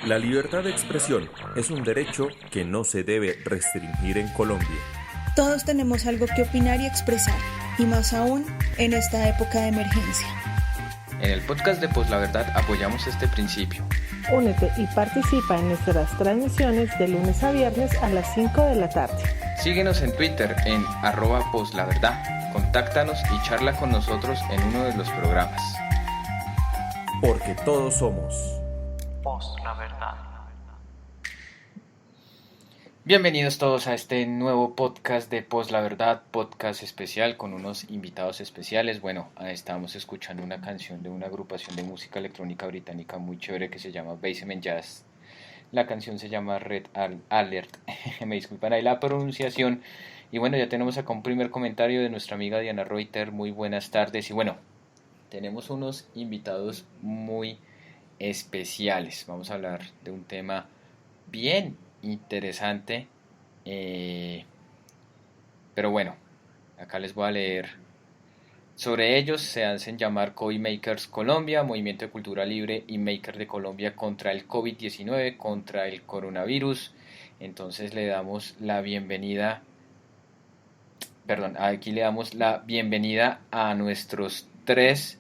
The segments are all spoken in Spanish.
La libertad de expresión es un derecho que no se debe restringir en Colombia. Todos tenemos algo que opinar y expresar, y más aún en esta época de emergencia. En el podcast de Post La Verdad apoyamos este principio. Únete y participa en nuestras transmisiones de lunes a viernes a las 5 de la tarde. Síguenos en Twitter en @postlaverdad. Contáctanos y charla con nosotros en uno de los programas. Porque todos somos Post La Verdad. Bienvenidos todos a este nuevo podcast de Post La Verdad, podcast especial con unos invitados especiales. Bueno, estábamos escuchando una canción de una agrupación de música electrónica británica muy chévere que se llama Basement Jazz. La canción se llama Red Alert, me disculpan ahí la pronunciación. Y bueno, ya tenemos acá un primer comentario de nuestra amiga Diana Reuter. Muy buenas tardes. Y bueno, tenemos unos invitados muy especiales. Vamos a hablar de un tema bien interesante, pero bueno, acá les voy a leer sobre ellos. Se hacen llamar COVID Makers Colombia, Movimiento de Cultura Libre y Maker de Colombia contra el COVID-19, contra el coronavirus. Entonces le damos la bienvenida, aquí le damos la bienvenida a nuestros tres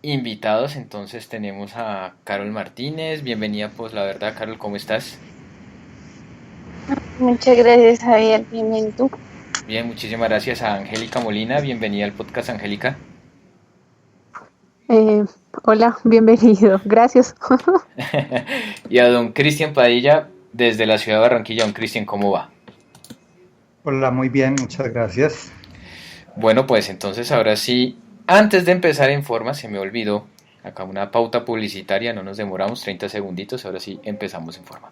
invitados. Entonces tenemos a Carol Martínez. Bienvenida, pues la verdad, Carol, ¿cómo estás? Muchas gracias, Javier. Bien, ¿y tú? Bien, muchísimas gracias. A Angélica Molina. Bienvenida al podcast, Angélica. Hola, bienvenido. Gracias. Y a don Cristian Padilla desde la ciudad de Barranquilla. Don Cristian, ¿cómo va? Hola, muy bien, muchas gracias. Bueno, pues entonces ahora sí, antes de empezar en forma, se me olvidó acá una pauta publicitaria, no nos demoramos, 30 segunditos, ahora sí empezamos en forma.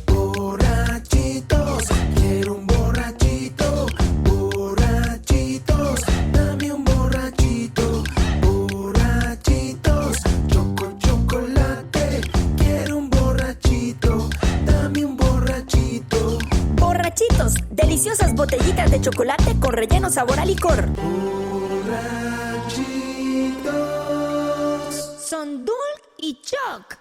Borrachitos, quiero un borrachito, borrachitos, dame un borrachito, borrachitos, chocolate, quiero un borrachito, dame un borrachito. Borrachitos, deliciosas botellitas de chocolate con relleno sabor a licor. Borrachitos. Son Dulc y Choc.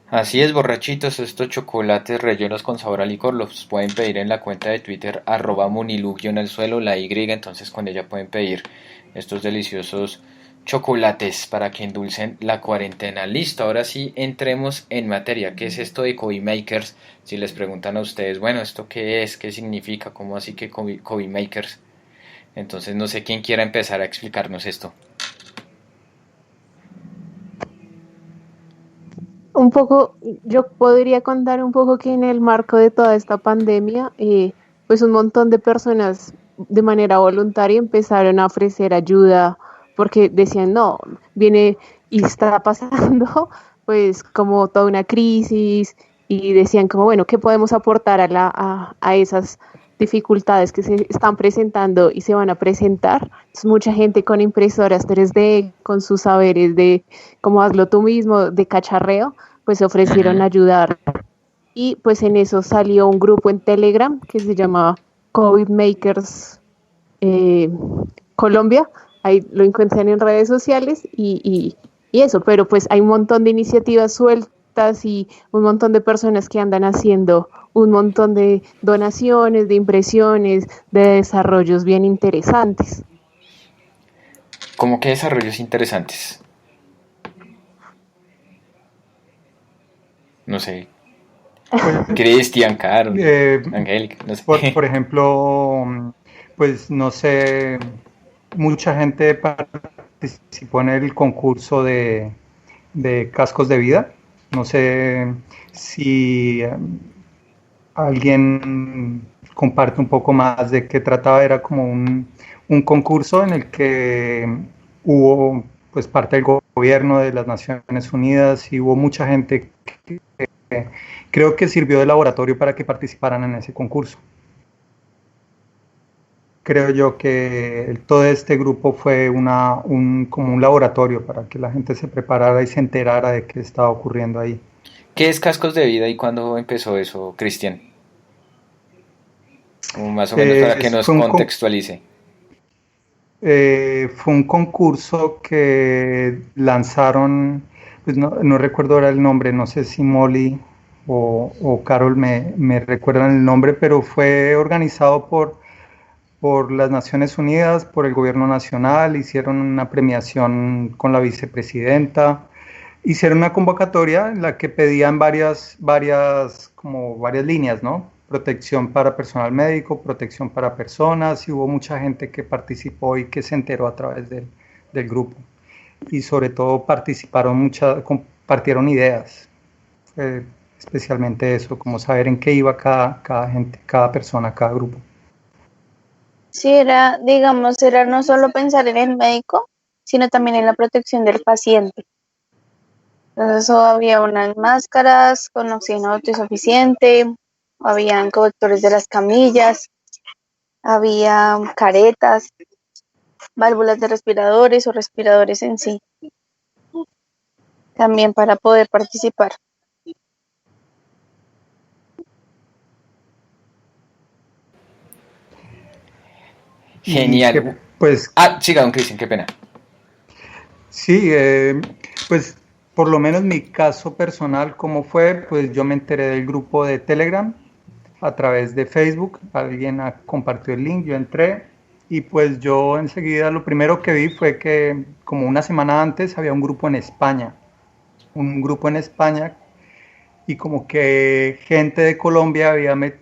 Así es, borrachitos, estos chocolates rellenos con sabor a licor los pueden pedir en la cuenta de Twitter @munilu_al-suelo, la Y, entonces con ella pueden pedir estos deliciosos chocolates para que endulcen la cuarentena. Listo, ahora sí entremos en materia. ¿Qué es esto de COVID Makers? Si les preguntan a ustedes, bueno, ¿esto qué es? ¿Qué significa? ¿Cómo así que COVID Makers? Entonces no sé quién quiera empezar a explicarnos esto. Un poco, yo podría contar un poco que en el marco de toda esta pandemia, pues un montón de personas de manera voluntaria empezaron a ofrecer ayuda porque decían, no, viene y está pasando pues como toda una crisis y decían como, bueno, ¿qué podemos aportar a esas dificultades que se están presentando y se van a presentar? Entonces, mucha gente con impresoras 3D, con sus saberes de cómo hazlo tú mismo, de cacharreo, pues se ofrecieron a ayudar y pues en eso salió un grupo en Telegram que se llama COVID Makers Colombia. Ahí lo encuentran en redes sociales y eso, pero pues hay un montón de iniciativas sueltas y un montón de personas que andan haciendo un montón de donaciones, de impresiones, de desarrollos bien interesantes. ¿Cómo que desarrollos interesantes? No sé. Cristian, Carol, Angélica, no sé. Por ejemplo, pues no sé, mucha gente participó en el concurso de cascos de vida. No sé si alguien comparte un poco más de qué trataba. Era como un concurso en el que hubo pues parte del gobierno de las Naciones Unidas y hubo mucha gente que creo que sirvió de laboratorio para que participaran en ese concurso. Creo yo que todo este grupo fue como un laboratorio para que la gente se preparara y se enterara de qué estaba ocurriendo ahí. ¿Qué es Cascos de Vida y cuándo empezó eso, Cristian? Como más o menos para que nos contextualice. Fue un concurso que lanzaron, pues no recuerdo ahora el nombre, no sé si Molly o Carol me recuerdan el nombre, pero fue organizado por las Naciones Unidas, por el gobierno nacional. Hicieron una premiación con la vicepresidenta, hicieron una convocatoria en la que pedían varias líneas, ¿no? Protección para personal médico, protección para personas, y hubo mucha gente que participó y que se enteró a través del grupo. Y sobre todo compartieron ideas, especialmente eso, como saber en qué iba cada gente, cada persona, cada grupo. Sí, era no solo pensar en el médico, sino también en la protección del paciente. Entonces había unas máscaras con oxígeno autosuficiente, habían cobertores de las camillas, había caretas, válvulas de respiradores o respiradores en sí, también para poder participar. Genial. Pues, siga, don Cristian, qué pena. Sí, pues por lo menos mi caso personal, ¿cómo fue? Pues yo me enteré del grupo de Telegram a través de Facebook. Alguien compartió el link, yo entré y pues yo enseguida lo primero que vi fue que como una semana antes había un grupo en España y como que gente de Colombia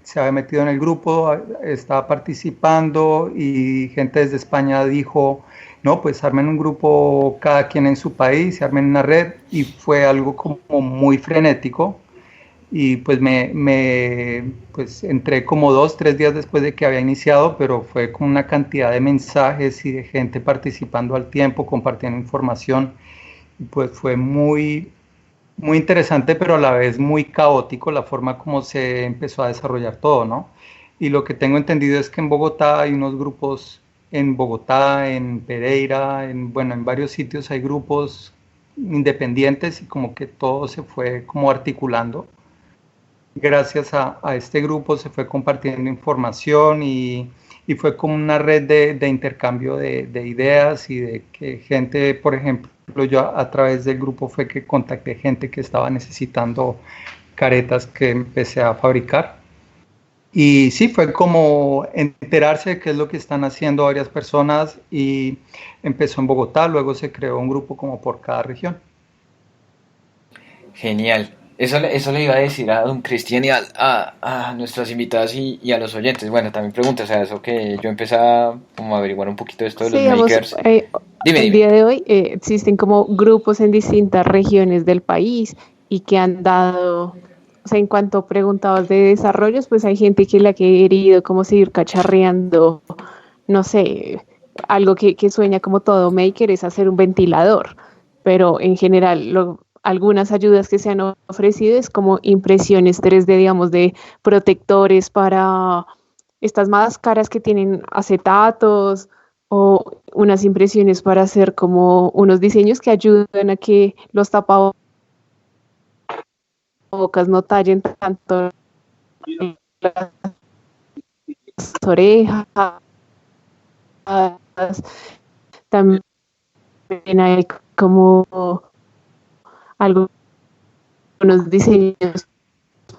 se había metido en el grupo, estaba participando y gente desde España dijo, no, pues armen un grupo cada quien en su país, se armen una red, y fue algo como muy frenético. Y pues pues entré como 2, 3 días después de que había iniciado, pero fue con una cantidad de mensajes y de gente participando al tiempo, compartiendo información, y pues fue muy, muy interesante, pero a la vez muy caótico la forma como se empezó a desarrollar todo, ¿no? Y lo que tengo entendido es que en Bogotá hay unos grupos, en Bogotá, en Pereira, en varios sitios hay grupos independientes y como que todo se fue como articulando. Gracias a este grupo se fue compartiendo información y fue como una red de intercambio de ideas y de que gente, por ejemplo, yo a través del grupo fue que contacté gente que estaba necesitando caretas que empecé a fabricar. Y sí, fue como enterarse de qué es lo que están haciendo varias personas, y empezó en Bogotá, luego se creó un grupo como por cada región. Genial. Eso le iba a decir a don Cristian y a nuestras invitadas y a los oyentes. Bueno, también preguntas, o sea, eso que yo empecé a como averiguar un poquito de esto de los makers. El día de hoy existen como grupos en distintas regiones del país y que han dado, o sea, en cuanto preguntabas de desarrollos, pues hay gente que le ha querido como seguir cacharreando, no sé, algo que sueña como todo maker es hacer un ventilador, pero en general algunas ayudas que se han ofrecido es como impresiones 3D, digamos, de protectores para estas máscaras que tienen acetatos, o unas impresiones para hacer como unos diseños que ayudan a que los tapabocas tapabocas no tallen tanto las orejas. También hay como algunos diseños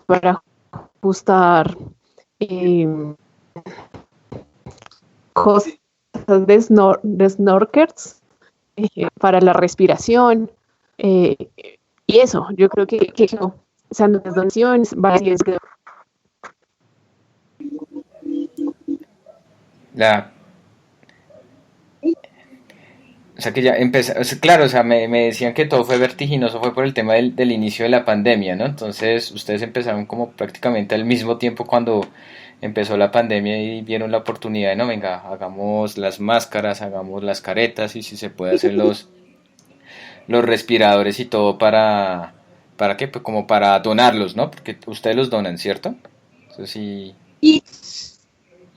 para ajustar cosas de snorkels para la respiración. Y eso, yo creo que usando las donaciones, varias. O sea que ya empezó, claro, o sea, me decían que todo fue vertiginoso, fue por el tema del inicio de la pandemia, ¿no? Entonces ustedes empezaron como prácticamente al mismo tiempo cuando empezó la pandemia y vieron la oportunidad de, no, venga, hagamos las máscaras, hagamos las caretas y si se puede hacer los respiradores y todo ¿para qué? Pues como para donarlos, ¿no? Porque ustedes los donan, ¿cierto? Eso sí.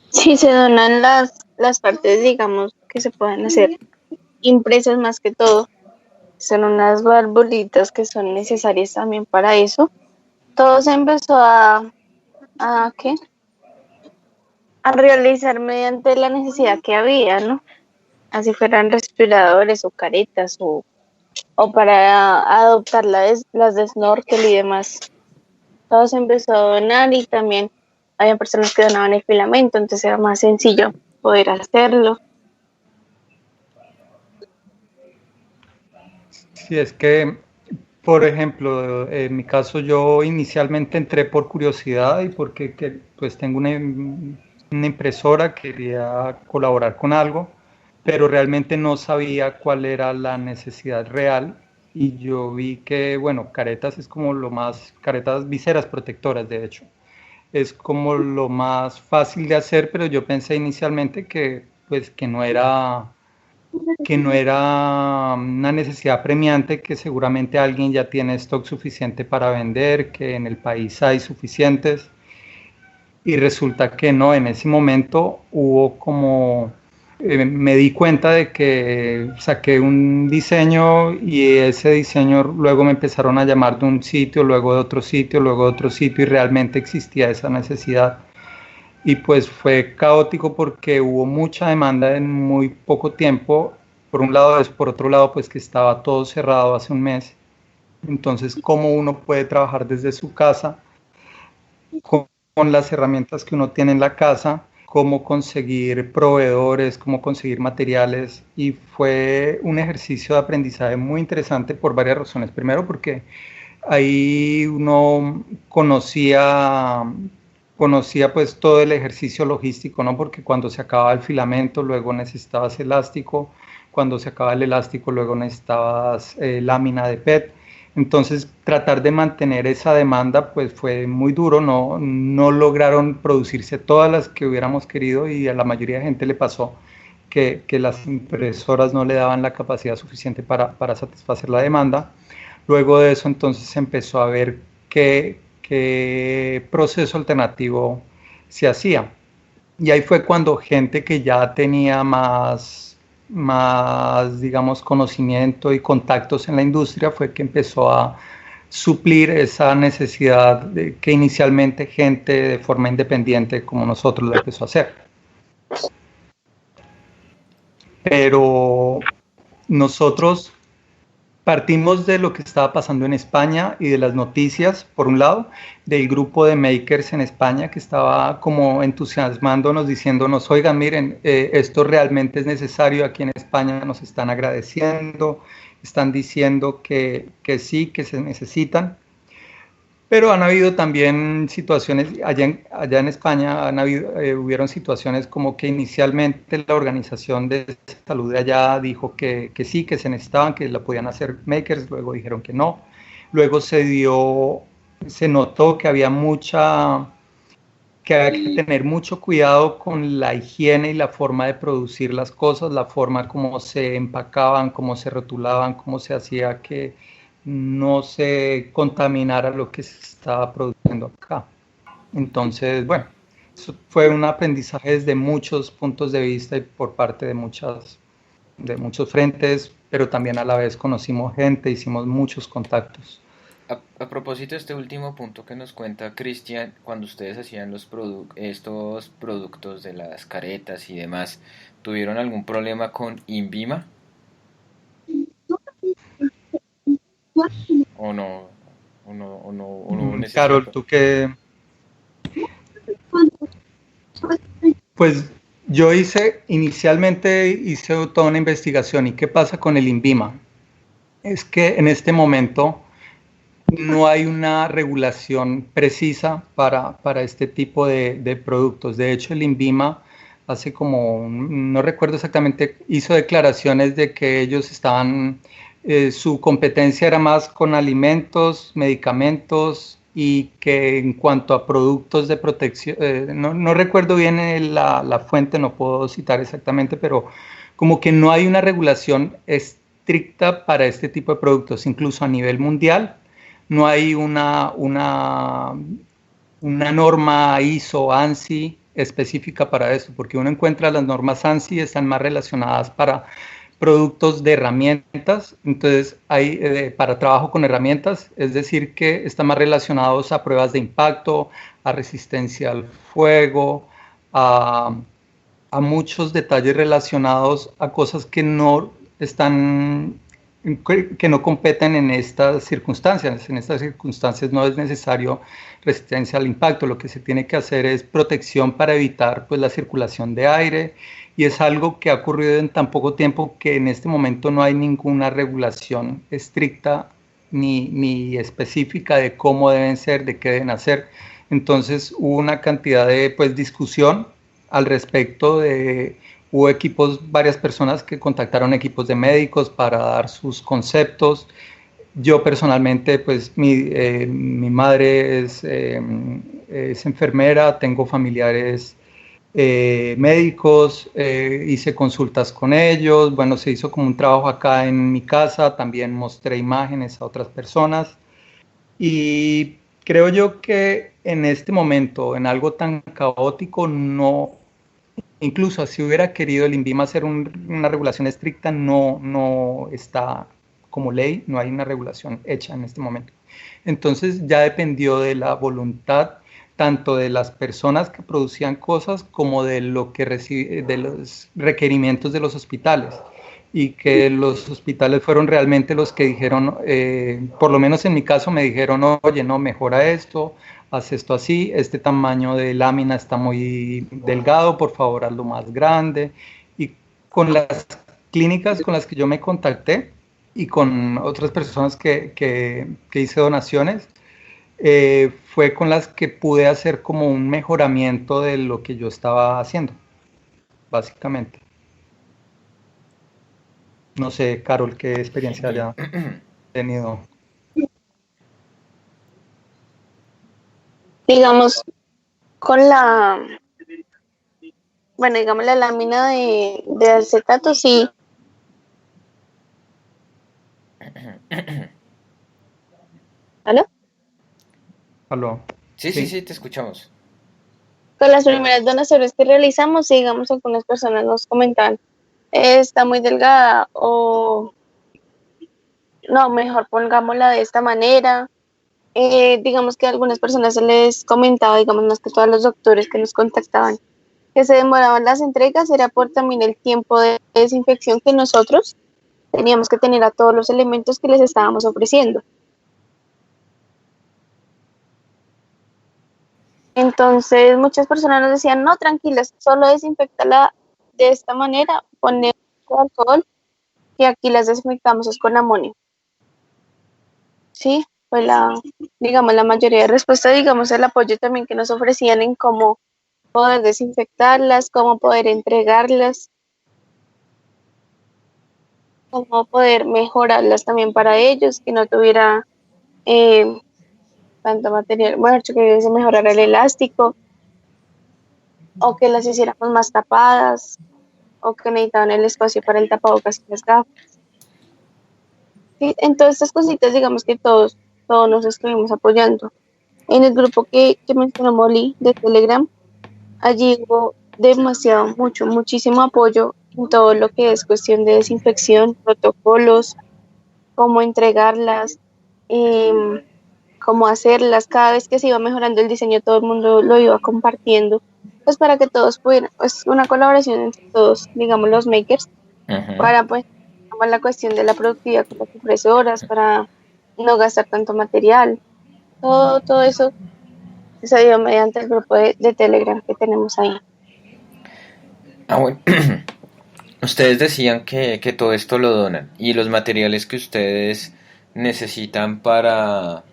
Sí, se donan las partes, digamos, que se pueden hacer impresas más que todo. Son unas valvulitas que son necesarias también para eso. Todo se empezó ¿qué? A realizar mediante la necesidad que había, ¿no? Así fueran respiradores o caretas o para adoptar las de snorkel y demás. Todo se empezó a donar y también había personas que donaban el filamento, entonces era más sencillo poder hacerlo. Sí, es que, por ejemplo, en mi caso yo inicialmente entré por curiosidad y porque pues tengo una impresora, quería colaborar con algo, pero realmente no sabía cuál era la necesidad real y yo vi que, bueno, caretas es como lo más, caretas viseras protectoras de hecho, es como lo más fácil de hacer, pero yo pensé inicialmente que pues que no era una necesidad premiante, que seguramente alguien ya tiene stock suficiente para vender, que en el país hay suficientes, y resulta que no, en ese momento hubo como, me di cuenta de que saqué un diseño y ese diseño luego me empezaron a llamar de un sitio, luego de otro sitio, luego de otro sitio y realmente existía esa necesidad. Y pues fue caótico porque hubo mucha demanda en muy poco tiempo. Por un lado, por otro lado, pues que estaba todo cerrado hace un mes. Entonces, ¿cómo uno puede trabajar desde su casa con las herramientas que uno tiene en la casa? Cómo conseguir proveedores, cómo conseguir materiales. Y fue un ejercicio de aprendizaje muy interesante por varias razones. Primero, porque ahí uno conocía pues todo el ejercicio logístico, ¿no? Porque cuando se acababa el filamento, luego necesitabas elástico, cuando se acababa el elástico, luego necesitabas lámina de PET. Entonces, tratar de mantener esa demanda, pues fue muy duro, no lograron producirse todas las que hubiéramos querido y a la mayoría de gente le pasó que las impresoras no le daban la capacidad suficiente para satisfacer la demanda. Luego de eso, entonces, se empezó a ver qué proceso alternativo se hacía. Y ahí fue cuando gente que ya tenía más, digamos, conocimiento y contactos en la industria fue que empezó a suplir esa necesidad que inicialmente gente de forma independiente como nosotros lo empezó a hacer. Pero nosotros partimos de lo que estaba pasando en España y de las noticias, por un lado, del grupo de makers en España que estaba como entusiasmándonos, diciéndonos, oigan, miren, esto realmente es necesario, aquí en España nos están agradeciendo, están diciendo que sí, que se necesitan. Pero han habido también situaciones, allá en España hubieron situaciones como que inicialmente la Organización de Salud de allá dijo que sí, que se necesitaban, que la podían hacer makers, luego dijeron que no. Luego se notó que había que tener mucho cuidado con la higiene y la forma de producir las cosas, la forma como se empacaban, cómo se rotulaban, cómo se hacía que no se contaminara lo que se estaba produciendo acá. Entonces, bueno, eso fue un aprendizaje desde muchos puntos de vista y por parte de muchos frentes, pero también a la vez conocimos gente, hicimos muchos contactos. A propósito de este último punto que nos cuenta Cristian, cuando ustedes hacían estos productos de las caretas y demás, ¿tuvieron algún problema con INVIMA o no? ¿O no hubo necesidad? Carol, tú que, pues yo inicialmente hice toda una investigación. ¿Y qué pasa con el INVIMA? Es que en este momento no hay una regulación precisa para este tipo de productos. De hecho, el INVIMA hace como, no recuerdo exactamente, hizo declaraciones de que ellos estaban, su competencia era más con alimentos, medicamentos, y que en cuanto a productos de protección, no recuerdo bien la fuente, no puedo citar exactamente, pero como que no hay una regulación estricta para este tipo de productos, incluso a nivel mundial. No hay una norma ISO, ANSI específica para eso, porque uno encuentra las normas ANSI están más relacionadas para productos de herramientas, entonces hay para trabajo con herramientas, es decir, que están más relacionados a pruebas de impacto, a resistencia al fuego, a muchos detalles relacionados a cosas que no están, que no competen en estas circunstancias. En estas circunstancias no es necesario resistencia al impacto, lo que se tiene que hacer es protección para evitar pues la circulación de aire, y es algo que ha ocurrido en tan poco tiempo que en este momento no hay ninguna regulación estricta ni específica de cómo deben ser, de qué deben hacer. Entonces hubo una cantidad de pues discusión al respecto. Hubo varias personas que contactaron equipos de médicos para dar sus conceptos. Yo personalmente, pues mi madre es enfermera, tengo familiares médicos, hice consultas con ellos. Bueno, se hizo como un trabajo acá en mi casa, también mostré imágenes a otras personas, y creo yo que en este momento, en algo tan caótico, no, incluso si hubiera querido el INVIMA hacer una regulación estricta, no está como ley, no hay una regulación hecha en este momento. Entonces ya dependió de la voluntad tanto de las personas que producían cosas como de de los requerimientos de los hospitales, y que los hospitales fueron realmente los que dijeron, por lo menos en mi caso me dijeron, oye, no, mejora esto, haz esto así, este tamaño de lámina está muy delgado, por favor hazlo más grande. Y con las clínicas con las que yo me contacté y con otras personas que hice donaciones, fue con las que pude hacer como un mejoramiento de lo que yo estaba haciendo, básicamente. No sé, Carol, qué experiencia haya tenido. Digamos, con digamos la lámina de acetato, sí. ¿Aló? ¿Aló? Sí, te escuchamos. Con las primeras donaciones que realizamos, sí, digamos, algunas personas nos comentaban, está muy delgada, o no, mejor pongámosla de esta manera. Digamos que a algunas personas se les comentaba, digamos, más que todos los doctores que nos contactaban, que se demoraban las entregas, era por también el tiempo de desinfección que nosotros teníamos que tener a todos los elementos que les estábamos ofreciendo. Entonces muchas personas nos decían, no, tranquilas, solo desinfectala de esta manera, ponle alcohol, y aquí las desinfectamos es con amonio. Sí, fue digamos, la mayoría de respuestas, digamos, el apoyo también que nos ofrecían en cómo poder desinfectarlas, cómo poder entregarlas, cómo poder mejorarlas también para ellos, que no tuviera tanto material, bueno, que se mejorara el elástico, o que las hiciéramos más tapadas, o que necesitaban el espacio para el tapabocas y las gafas. Sí, en todas estas cositas, digamos que todos nos estuvimos apoyando. En el grupo que mencionó Molly de Telegram, allí hubo muchísimo apoyo en todo lo que es cuestión de desinfección, protocolos, cómo entregarlas, cómo hacerlas. Cada vez que se iba mejorando el diseño, todo el mundo lo iba compartiendo, pues para que todos pudieran, pues una colaboración entre todos, digamos los makers, Ujú. para pues como la cuestión de la productividad con las impresoras, para no gastar tanto material, todo eso se dio mediante el grupo de Telegram que tenemos ahí. Ah, bueno. Ustedes decían que todo esto lo donan y los materiales que ustedes necesitan para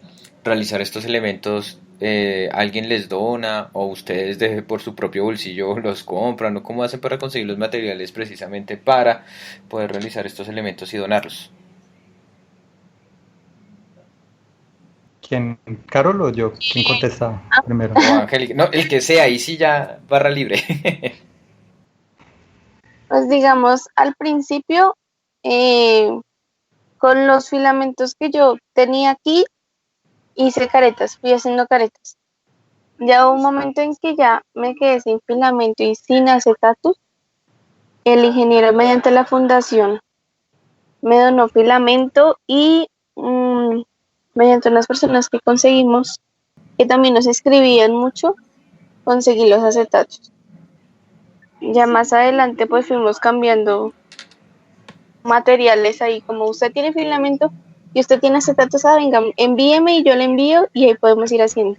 realizar estos elementos, ¿alguien les dona o ustedes por su propio bolsillo los compran o cómo hacen para conseguir los materiales precisamente para poder realizar estos elementos y donarlos? ¿Quién, Carol o yo? ¿Quién contesta primero? O Angélica, no, el que sea, ahí sí ya barra libre. Pues digamos, al principio, eh, con los filamentos que yo tenía aquí, hice caretas, fui haciendo caretas. Ya hubo un momento en que ya me quedé sin filamento y sin acetatos. El ingeniero mediante la fundación me donó filamento y mediante unas personas que conseguimos, que también nos escribían mucho, conseguí los acetatos. Ya más adelante pues fuimos cambiando materiales ahí, como usted tiene filamento y usted tiene acetatos, venga, envíeme y yo le envío y ahí podemos ir haciendo.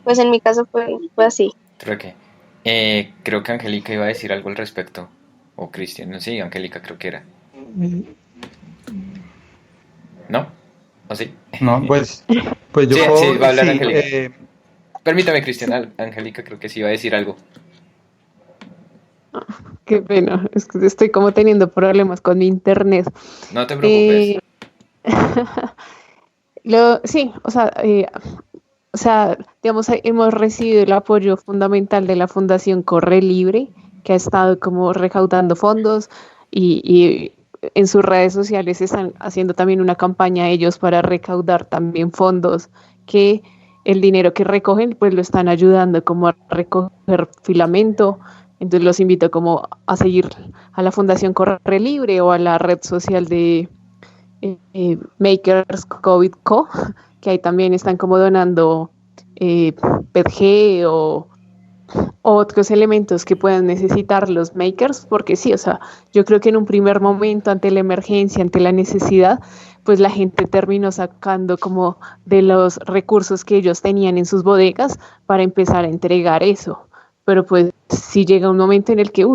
Pues en mi caso fue así. Creo que Angélica iba a decir algo al respecto. O Cristian, no, sí, Angélica creo que era. ¿No? ¿O sí? No, pues yo Sí, sí, va a hablar sí, Angélica. Permítame, Cristian, Angélica creo que sí iba a decir algo. Qué pena, es que estoy como teniendo problemas con mi internet. No te preocupes. Eh, sí, o sea, digamos, hemos recibido el apoyo fundamental de la Fundación Corre Libre, que ha estado como recaudando fondos y en sus redes sociales están haciendo también una campaña ellos para recaudar también fondos, que el dinero que recogen pues lo están ayudando como a recoger filamento. Entonces los invito como a seguir a la Fundación Corre Libre o a la red social de Makers COVID Co, que ahí también están como donando PETG o otros elementos que puedan necesitar los makers, porque sí, o sea, yo creo que en un primer momento, ante la emergencia, ante la necesidad, pues la gente terminó sacando como de los recursos que ellos tenían en sus bodegas para empezar a entregar eso. Pero pues sí llega un momento en el que,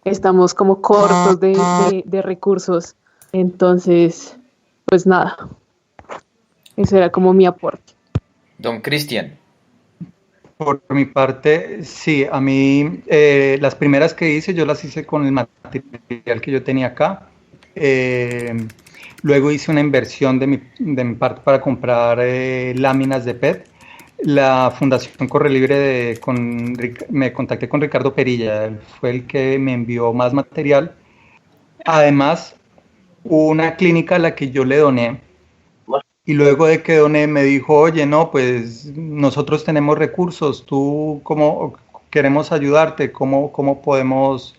estamos como cortos de recursos. Entonces, pues nada, eso era como mi aporte. Don Cristian. Por mi parte, sí, a mí las primeras que hice, yo las hice con el material que yo tenía acá. Luego hice una inversión de mi parte para comprar láminas de PET. La Fundación Corre Libre me contacté con Ricardo Perilla, él fue el que me envió más material. Además, hubo una clínica a la que yo le doné. Y luego de que doné me dijo, oye, no, pues nosotros tenemos recursos, tú cómo queremos ayudarte, cómo podemos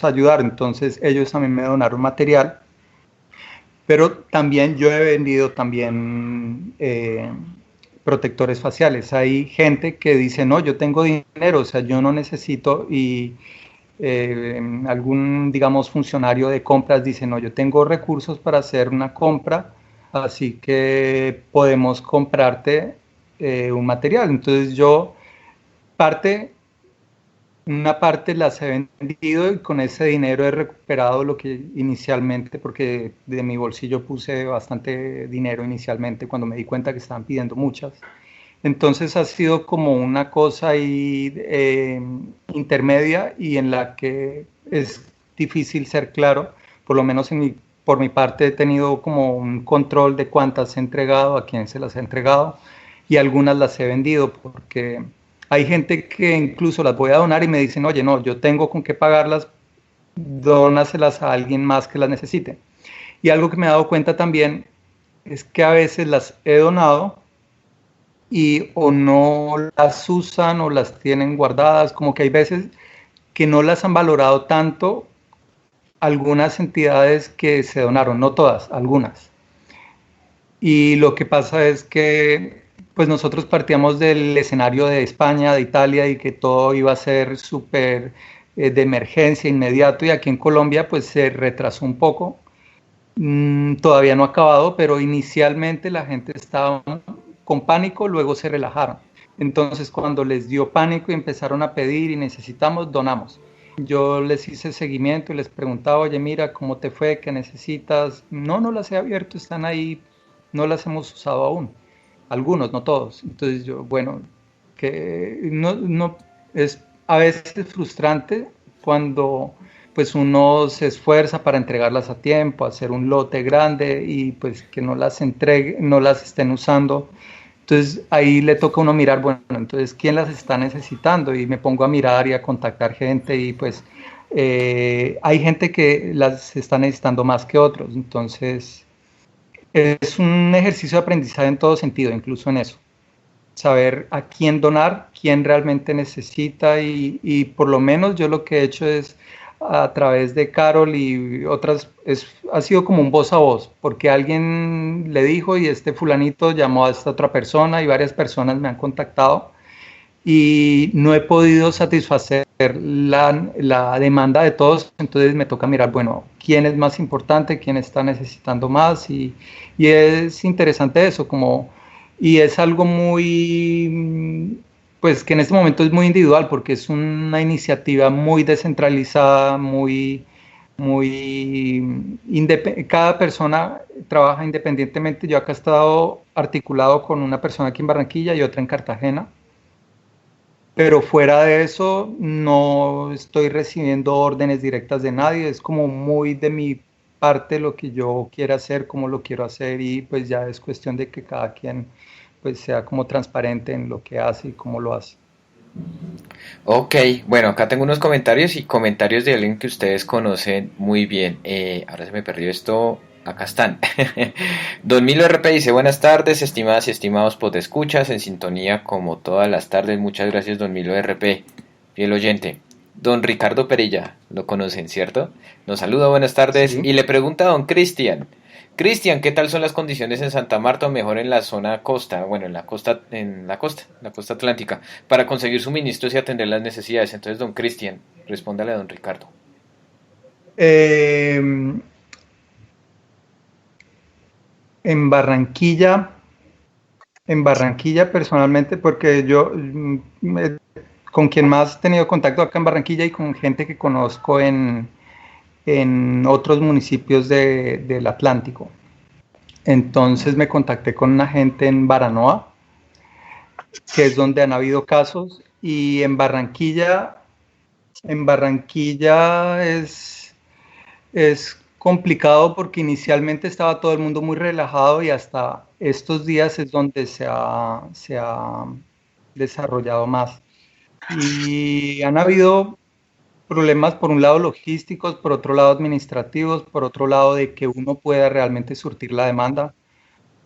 ayudar. Entonces ellos a mí me donaron material, pero también yo he vendido también protectores faciales. Hay gente que dice, no, yo tengo dinero, o sea, yo no necesito, y algún, digamos, funcionario de compras dice, no, yo tengo recursos para hacer una compra, así que podemos comprarte un material. Entonces yo una parte las he vendido y con ese dinero he recuperado lo que inicialmente, porque de mi bolsillo puse bastante dinero inicialmente cuando me di cuenta que estaban pidiendo muchas. Entonces ha sido como una cosa ahí intermedia y en la que es difícil ser claro, por lo menos por mi parte he tenido como un control de cuántas he entregado, a quién se las he entregado, y algunas las he vendido porque hay gente que incluso las voy a donar y me dicen, oye, no, yo tengo con qué pagarlas, dónaselas a alguien más que las necesite. Y algo que me he dado cuenta también es que a veces las he donado y o no las usan o las tienen guardadas, como que hay veces que no las han valorado tanto algunas entidades que se donaron, no todas, algunas. Y lo que pasa es que pues nosotros partíamos del escenario de España, de Italia, y que todo iba a ser súper de emergencia, inmediato, y aquí en Colombia pues se retrasó un poco. Todavía no ha acabado, pero inicialmente la gente estaba con pánico, luego se relajaron. Entonces cuando les dio pánico y empezaron a pedir y necesitamos, donamos. Yo les hice seguimiento y les preguntaba, oye, mira, ¿cómo te fue? ¿Qué necesitas? No, no las he abierto, están ahí, no las hemos usado aún. Algunos, no todos. Entonces yo, bueno, que no es a veces frustrante cuando pues uno se esfuerza para entregarlas a tiempo, hacer un lote grande y pues que no las entregue, no las estén usando. Entonces ahí le toca a uno mirar, bueno, entonces ¿quién las está necesitando? Y me pongo a mirar y a contactar gente y pues hay gente que las está necesitando más que otros. Entonces es un ejercicio de aprendizaje en todo sentido, incluso en eso. Saber a quién donar, quién realmente necesita y por lo menos yo lo que he hecho es a través de Carol y otras, ha sido como un voz a voz, porque alguien le dijo y este fulanito llamó a esta otra persona y varias personas me han contactado y no he podido satisfacer la demanda de todos, entonces me toca mirar, bueno, quién es más importante, quién está necesitando más y es interesante eso, como, y es algo muy, pues que en este momento es muy individual porque es una iniciativa muy descentralizada, cada persona trabaja independientemente. Yo acá he estado articulado con una persona aquí en Barranquilla y otra en Cartagena, pero fuera de eso no estoy recibiendo órdenes directas de nadie, es como muy de mi parte lo que yo quiera hacer, cómo lo quiero hacer y pues ya es cuestión de que cada quien pues sea como transparente en lo que hace y cómo lo hace. Ok, bueno, acá tengo unos comentarios y comentarios de alguien que ustedes conocen muy bien. Ahora se me perdió esto. Acá están. Don Milo RP dice: buenas tardes, estimadas y estimados podescuchas, en sintonía como todas las tardes. Muchas gracias, Don Milo RP, fiel oyente. Don Ricardo Perilla, lo conocen, ¿cierto? Nos saluda, buenas tardes, Sí. y le pregunta a don Cristian: Cristian, ¿qué tal son las condiciones en Santa Marta o mejor en la zona costa? Bueno, en la costa atlántica, para conseguir suministros y atender las necesidades. Entonces, don Cristian, respóndale a don Ricardo. En Barranquilla personalmente, porque yo con quien más he tenido contacto acá en Barranquilla y con gente que conozco en otros municipios del Atlántico. Entonces me contacté con una gente en Baranoa, que es donde han habido casos, y en Barranquilla es complicado porque inicialmente estaba todo el mundo muy relajado y hasta estos días es donde se ha desarrollado más. Y han habido problemas, por un lado logísticos, por otro lado administrativos, por otro lado de que uno pueda realmente surtir la demanda.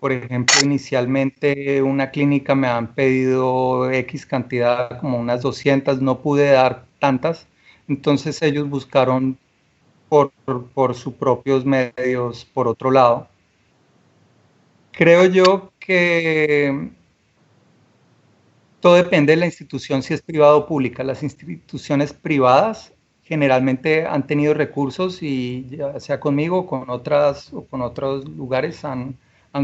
Por ejemplo, inicialmente una clínica me han pedido X cantidad, como unas 200, no pude dar tantas, entonces ellos buscaron por sus propios medios, por otro lado. Creo yo que todo depende de la institución, si es privada o pública. Las instituciones privadas generalmente han tenido recursos y ya sea conmigo o con otros lugares han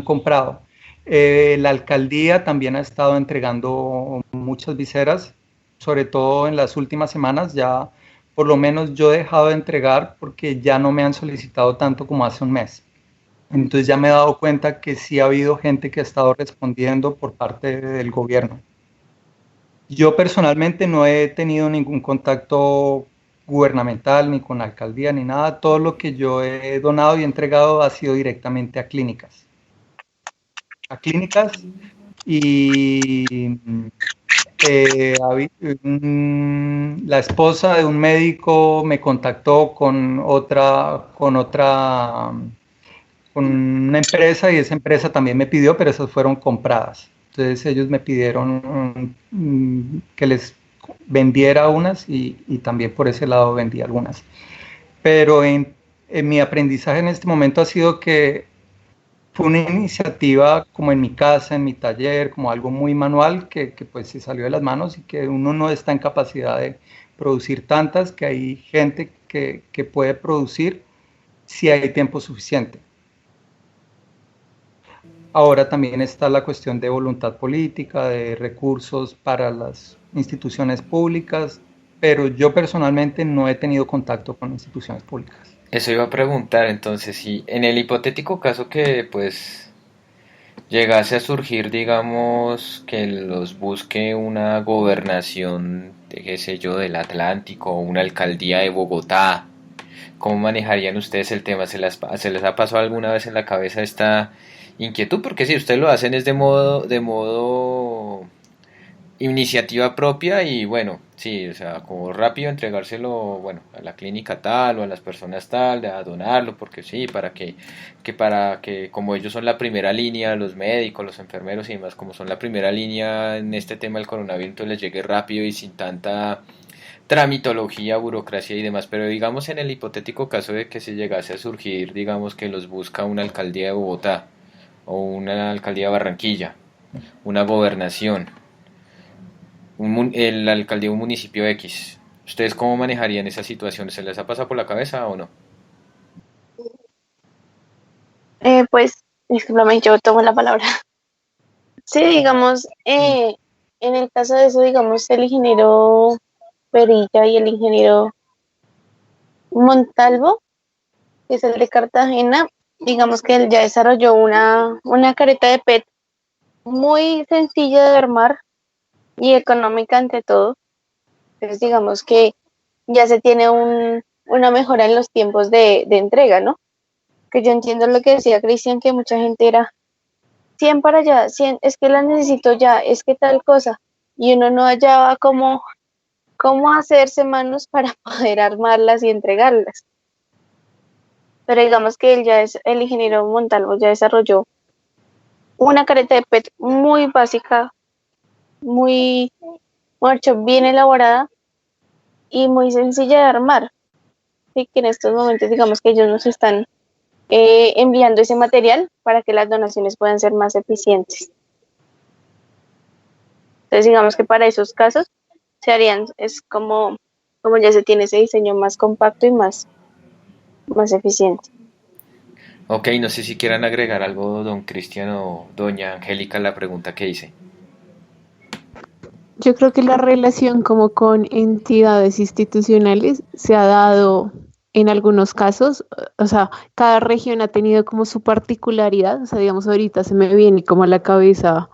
comprado. La alcaldía también ha estado entregando muchas viseras, sobre todo en las últimas semanas. Ya por lo menos yo he dejado de entregar porque ya no me han solicitado tanto como hace un mes. Entonces ya me he dado cuenta que sí ha habido gente que ha estado respondiendo por parte del gobierno. Yo personalmente no he tenido ningún contacto gubernamental, ni con la alcaldía, ni nada. Todo lo que yo he donado y entregado ha sido directamente a clínicas. Y la esposa de un médico me contactó con una empresa y esa empresa también me pidió, pero esas fueron compradas. Entonces ellos me pidieron que les vendiera unas y también por ese lado vendí algunas. Pero en mi aprendizaje en este momento ha sido que fue una iniciativa como en mi casa, en mi taller, como algo muy manual que pues se salió de las manos y que uno no está en capacidad de producir tantas, que hay gente que puede producir si hay tiempo suficiente. Ahora también está la cuestión de voluntad política, de recursos para las instituciones públicas, pero yo personalmente no he tenido contacto con instituciones públicas. Eso iba a preguntar, entonces, si en el hipotético caso que pues llegase a surgir, digamos, que los busque una gobernación, de qué sé yo, del Atlántico o una alcaldía de Bogotá, ¿cómo manejarían ustedes el tema? Se les ha pasado alguna vez en la cabeza esta inquietud? Porque si ustedes lo hacen es de modo iniciativa propia y bueno, sí, o sea, como rápido entregárselo, bueno, a la clínica tal o a las personas tal, de a donarlo, porque sí, para que como ellos son la primera línea, los médicos, los enfermeros y demás, como son la primera línea en este tema del coronavirus, entonces les llegue rápido y sin tanta tramitología, burocracia y demás. Pero digamos en el hipotético caso de que se llegase a surgir, digamos que los busca una alcaldía de Bogotá o una alcaldía de Barranquilla, una gobernación, la alcaldía de un municipio X. ¿Ustedes cómo manejarían esa situación? ¿Se les ha pasado por la cabeza o no? Pues, discúlpame, yo tomo la palabra. Sí, digamos, en el caso de eso, digamos, el ingeniero Perilla y el ingeniero Montalvo, que es el de Cartagena, digamos que él ya desarrolló una careta de PET muy sencilla de armar y económica ante todo. Entonces, digamos que ya se tiene una mejora en los tiempos de entrega, ¿no? Que yo entiendo lo que decía Cristian, que mucha gente era 100 para allá, 100, es que la necesito ya, es que tal cosa, y uno no hallaba cómo hacerse manos para poder armarlas y entregarlas. Pero digamos que el ingeniero Montalvo ya desarrolló una careta de PET muy básica, muy, bien elaborada y muy sencilla de armar. Y que en estos momentos, digamos que ellos nos están enviando ese material para que las donaciones puedan ser más eficientes. Entonces, digamos que para esos casos se harían, es como ya se tiene ese diseño más compacto y más eficiente. Ok, no sé si quieran agregar algo, don Cristian o doña Angélica, a la pregunta que hice. Yo creo que la relación como con entidades institucionales se ha dado en algunos casos, o sea, cada región ha tenido como su particularidad, o sea, digamos, ahorita se me viene como a la cabeza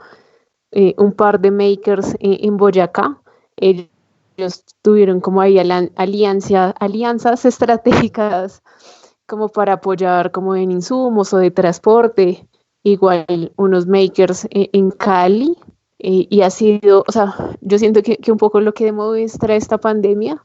un par de makers en Boyacá. Ellos tuvieron como ahí alianzas estratégicas como para apoyar como en insumos o de transporte, igual unos makers en Cali, y ha sido, o sea, yo siento que un poco lo que demuestra esta pandemia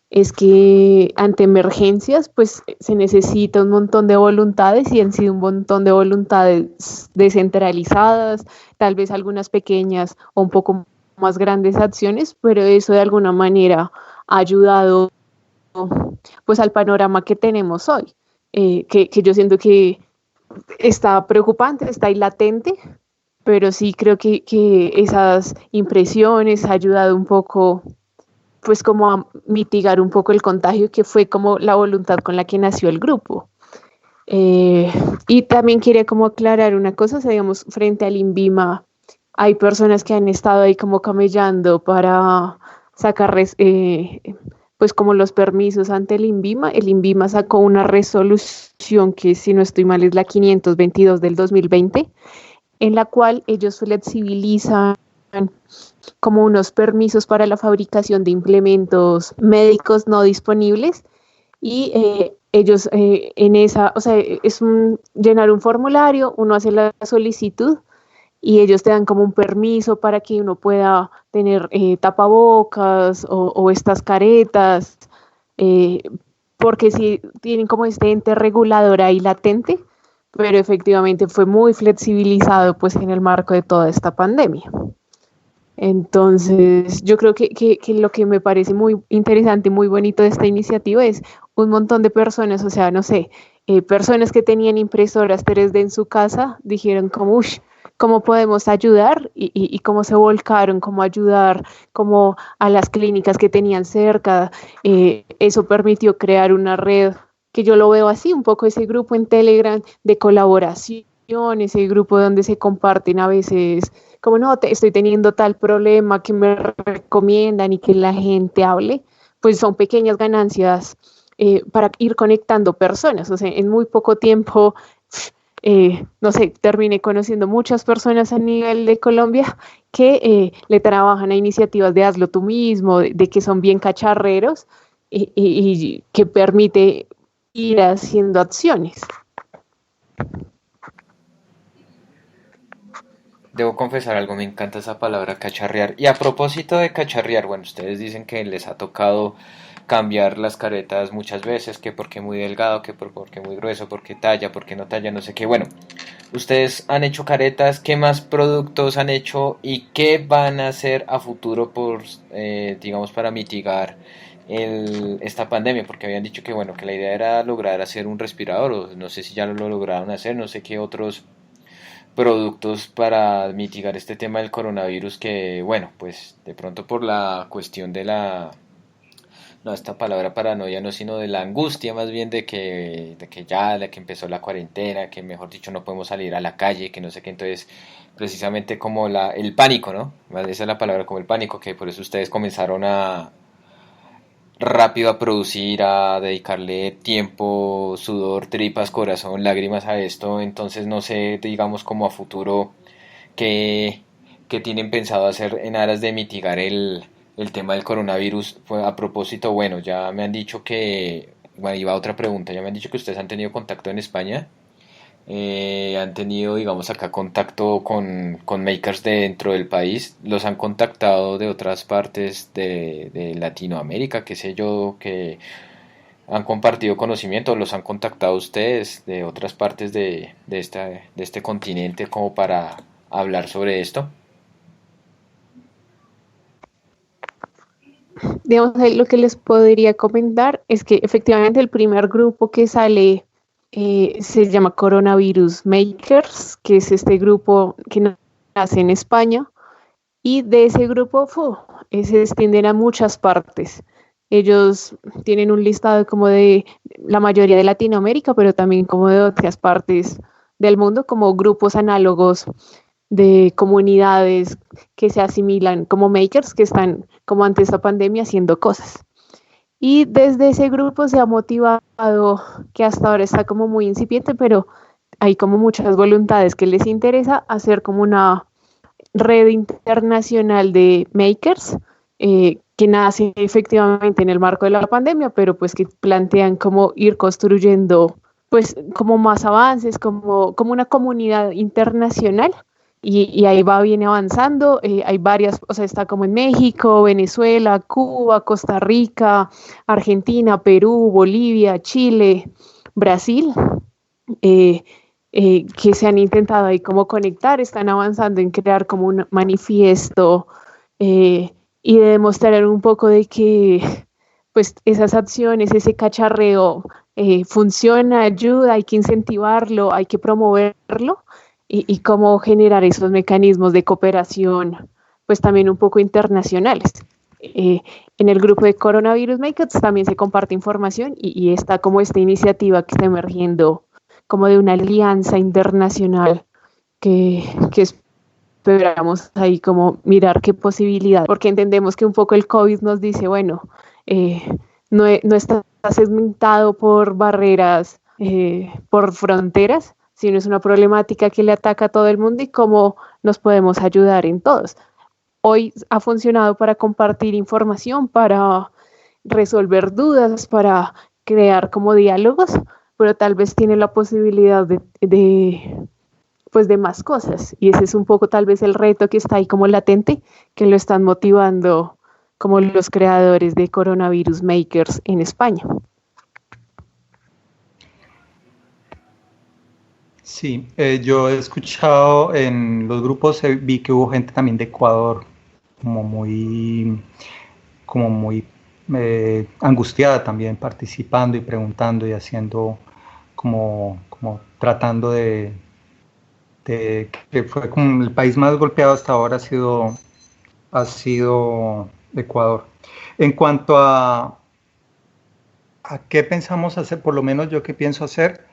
es que ante emergencias pues se necesita un montón de voluntades y han sido un montón de voluntades descentralizadas, tal vez algunas pequeñas o un poco más grandes acciones, pero eso de alguna manera ha ayudado pues al panorama que tenemos hoy, que yo siento que está preocupante, está ahí latente, pero sí creo que esas impresiones ha ayudado un poco pues como a mitigar un poco el contagio, que fue como la voluntad con la que nació el grupo. Y también quería como aclarar una cosa, o sea, digamos, frente al INVIMA hay personas que han estado ahí como camellando para sacar pues como los permisos ante el INVIMA. El INVIMA sacó una resolución que, si no estoy mal, es la 522 del 2020, en la cual ellos flexibilizan como unos permisos para la fabricación de implementos médicos no disponibles, y ellos en esa, o sea, es llenar un formulario, uno hace la solicitud y ellos te dan como un permiso para que uno pueda tener tapabocas o estas caretas, porque sí tienen como este ente regulador ahí latente, pero efectivamente fue muy flexibilizado pues en el marco de toda esta pandemia. Entonces, yo creo que lo que me parece muy interesante, muy bonito de esta iniciativa es un montón de personas, o sea, no sé, personas que tenían impresoras 3D en su casa, dijeron como, uff, ¿cómo podemos ayudar? Y cómo se volcaron, cómo ayudar, como a las clínicas que tenían cerca. Eso permitió crear una red, que yo lo veo así, un poco ese grupo en Telegram de colaboración, ese grupo donde se comparten a veces como no, estoy teniendo tal problema que me recomiendan y que la gente hable, pues son pequeñas ganancias para ir conectando personas. O sea, en muy poco tiempo, no sé, terminé conociendo muchas personas a nivel de Colombia que le trabajan a iniciativas de hazlo tú mismo, de que son bien cacharreros y que permite ir haciendo acciones. Debo confesar algo, me encanta esa palabra cacharrear. Y a propósito de cacharrear, bueno, ustedes dicen que les ha tocado cambiar las caretas muchas veces, que porque muy delgado, que porque muy grueso, porque talla, porque no talla, no sé qué. Bueno, ustedes han hecho caretas, ¿qué más productos han hecho y qué van a hacer a futuro por, digamos, para mitigar esta pandemia? Porque habían dicho que, bueno, que la idea era lograr hacer un respirador, o no sé si ya lo lograron hacer, no sé qué otros productos para mitigar este tema del coronavirus que, bueno, pues de pronto por la cuestión de la, no, esta palabra paranoia no, sino de la angustia más bien de que empezó la cuarentena, que mejor dicho no podemos salir a la calle, que no sé qué, entonces precisamente como el pánico, ¿no? Esa es la palabra, como el pánico, que por eso ustedes comenzaron a rápido a producir, a dedicarle tiempo, sudor, tripas, corazón, lágrimas a esto, entonces no sé, digamos como a futuro, qué, qué tienen pensado hacer en aras de mitigar el tema del coronavirus. Pues, a propósito, bueno, ya me han dicho que, bueno, iba otra pregunta, ya me han dicho que ustedes han tenido contacto en España, han tenido, digamos, acá contacto con makers de dentro del país, los han contactado de otras partes de Latinoamérica, qué sé yo, que han compartido conocimiento, los han contactado ustedes de otras partes de este continente como para hablar sobre esto. Digamos, ahí lo que les podría comentar es que efectivamente el primer grupo que sale se llama Coronavirus Makers, que es este grupo que nace en España, y de ese grupo se extienden a muchas partes. Ellos tienen un listado como de la mayoría de Latinoamérica, pero también como de otras partes del mundo, como grupos análogos de comunidades que se asimilan como makers, que están como ante esta pandemia haciendo cosas. Y desde ese grupo se ha motivado, que hasta ahora está como muy incipiente, pero hay como muchas voluntades que les interesa hacer como una red internacional de makers que nace efectivamente en el marco de la pandemia, pero pues que plantean cómo ir construyendo pues como más avances, como una comunidad internacional. Y ahí viene avanzando, hay varias, o sea, está como en México, Venezuela, Cuba, Costa Rica, Argentina, Perú, Bolivia, Chile, Brasil, que se han intentado ahí como conectar, están avanzando en crear como un manifiesto y de demostrar un poco de que pues esas acciones, ese cacharreo funciona, ayuda, hay que incentivarlo, hay que promoverlo y cómo generar esos mecanismos de cooperación, pues también un poco internacionales. En el grupo de Coronavirus Makers también se comparte información y está como esta iniciativa que está emergiendo como de una alianza internacional que esperamos ahí como mirar qué posibilidad, porque entendemos que un poco el COVID nos dice, bueno, no está segmentado por barreras, por fronteras, sino es una problemática que le ataca a todo el mundo y cómo nos podemos ayudar en todos. Hoy ha funcionado para compartir información, para resolver dudas, para crear como diálogos, pero tal vez tiene la posibilidad pues de más cosas. Y ese es un poco tal vez el reto que está ahí como latente, que lo están motivando como los creadores de Coronavirus Makers en España. Sí, yo he escuchado en los grupos, vi que hubo gente también de Ecuador como muy, como muy angustiada también, participando y preguntando y haciendo como tratando que fue como el país más golpeado hasta ahora ha sido Ecuador. En cuanto a qué pensamos hacer, por lo menos yo qué pienso hacer,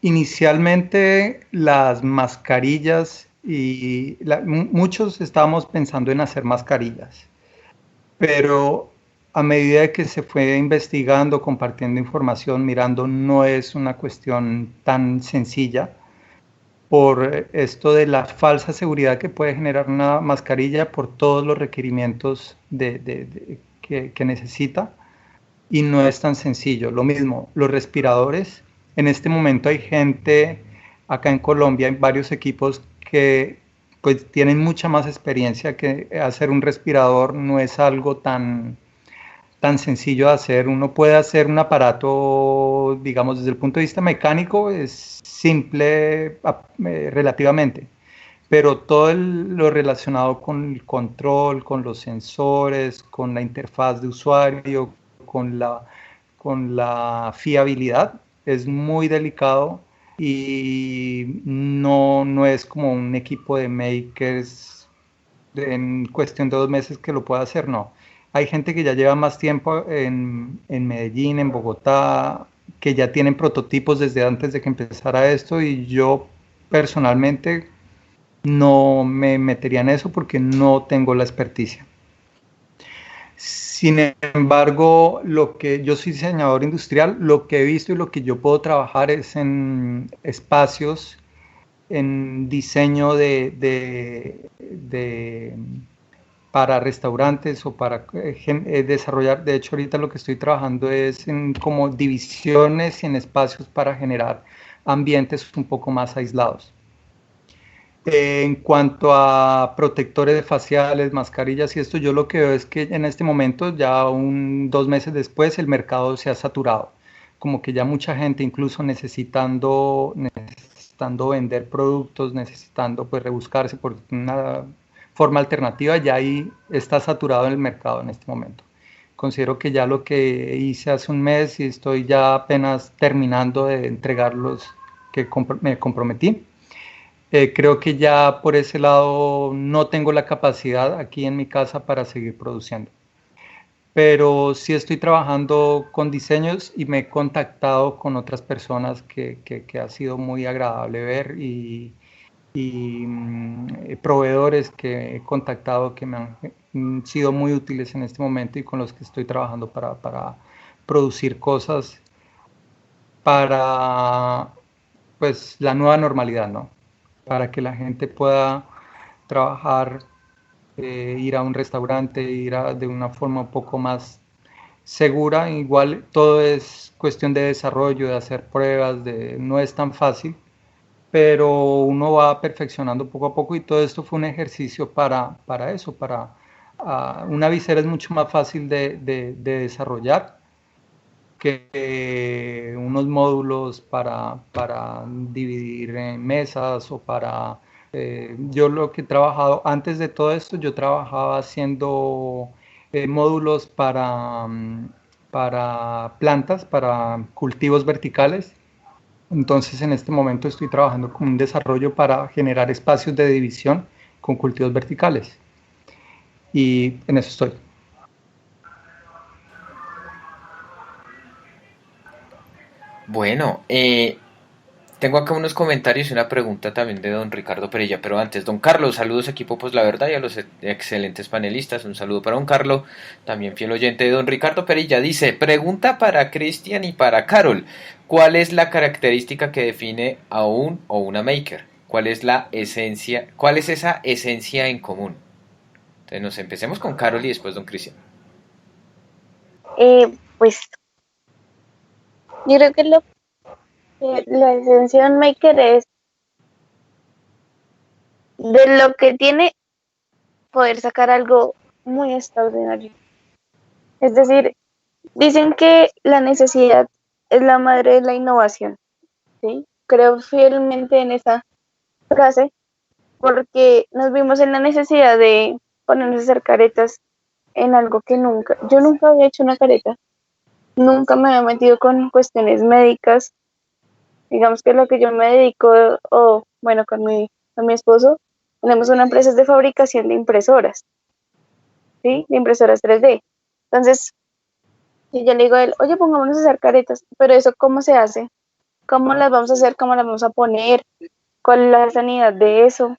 inicialmente las mascarillas y muchos estábamos pensando en hacer mascarillas, pero a medida que se fue investigando, compartiendo información, mirando, no es una cuestión tan sencilla por esto de la falsa seguridad que puede generar una mascarilla por todos los requerimientos que necesita, y no es tan sencillo. Lo mismo, los respiradores. En este momento hay gente acá en Colombia, hay varios equipos que pues tienen mucha más experiencia, que hacer un respirador no es algo tan sencillo de hacer. Uno puede hacer un aparato, digamos, desde el punto de vista mecánico, es simple relativamente, pero todo lo relacionado con el control, con los sensores, con la interfaz de usuario, con la fiabilidad, es muy delicado y no es como un equipo de makers en cuestión de 2 meses que lo pueda hacer, no. Hay gente que ya lleva más tiempo en Medellín, en Bogotá, que ya tienen prototipos desde antes de que empezara esto, y yo personalmente no me metería en eso porque no tengo la experticia. Sin embargo, lo que yo soy diseñador industrial, lo que he visto y lo que yo puedo trabajar es en espacios, en diseño para restaurantes o para desarrollar. De hecho, ahorita lo que estoy trabajando es en como divisiones y en espacios para generar ambientes un poco más aislados. En cuanto a protectores faciales, mascarillas y esto, yo lo que veo es que en este momento, ya 2 meses después, el mercado se ha saturado. Como que ya mucha gente, incluso necesitando vender productos, necesitando pues rebuscarse por una forma alternativa, ya ahí está saturado en el mercado en este momento. Considero que ya lo que hice hace un mes y estoy ya apenas terminando de entregar los que me comprometí. Creo que ya por ese lado no tengo la capacidad aquí en mi casa para seguir produciendo. Pero sí estoy trabajando con diseños y me he contactado con otras personas que ha sido muy agradable ver, y proveedores que he contactado que me han sido muy útiles en este momento y con los que estoy trabajando para producir cosas para pues la nueva normalidad, ¿no? Para que la gente pueda trabajar, ir a un restaurante, de una forma un poco más segura. Igual todo es cuestión de desarrollo, de hacer pruebas, no es tan fácil, pero uno va perfeccionando poco a poco, y todo esto fue un ejercicio para eso, una visera es mucho más fácil de desarrollar que unos módulos para dividir en mesas o para... yo lo que he trabajado antes de todo esto, yo trabajaba haciendo módulos para plantas, para cultivos verticales. Entonces en este momento estoy trabajando con un desarrollo para generar espacios de división con cultivos verticales. Y en eso estoy. Bueno, tengo acá unos comentarios y una pregunta también de don Ricardo Perilla, pero antes, don Carlos, saludos equipo Pues la Verdad y a los excelentes panelistas, un saludo para don Carlos, también fiel oyente de don Ricardo Perilla, dice, pregunta para Cristian y para Carol, ¿cuál es la característica que define a un o una maker? ¿Cuál es la esencia, cuál es esa esencia en común? Entonces nos empecemos con Carol y después don Cristian. Pues yo creo que la esencia de un maker es de lo que tiene poder sacar algo muy extraordinario. Es decir, dicen que la necesidad es la madre de la innovación, ¿sí? Creo fielmente en esa frase porque nos vimos en la necesidad de ponernos a hacer caretas en algo que yo nunca había hecho una careta, nunca me había metido con cuestiones médicas. Digamos que lo que yo me dedico, o bueno, con mi esposo, tenemos una empresa de fabricación de impresoras, ¿sí? De impresoras 3D. Entonces, y yo le digo a él, oye, pongámonos a hacer caretas, pero eso, ¿cómo se hace? ¿Cómo las vamos a hacer? ¿Cómo las vamos a poner? ¿Cuál es la sanidad de eso?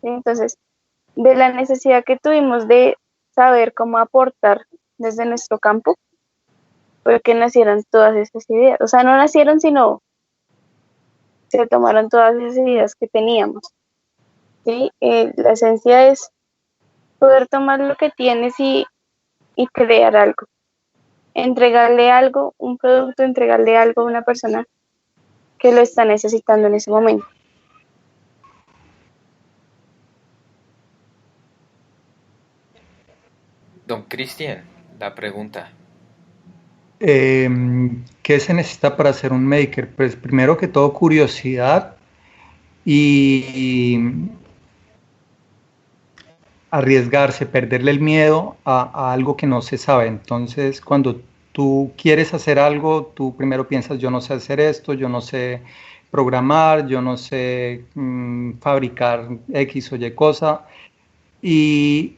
¿Sí? Entonces, de la necesidad que tuvimos de saber cómo aportar desde nuestro campo, fue que nacieron todas esas ideas. O sea, no nacieron, sino se tomaron todas esas ideas que teníamos. ¿Sí? La esencia es poder tomar lo que tienes y crear algo. Entregarle algo, un producto, entregarle algo a una persona que lo está necesitando en ese momento. Don Cristian, la pregunta. ¿Qué se necesita para ser un maker? Pues primero que todo curiosidad y arriesgarse, perderle el miedo a algo que no se sabe. Entonces, cuando tú quieres hacer algo, tú primero piensas, yo no sé hacer esto, yo no sé programar, yo no sé fabricar X o Y cosa. Y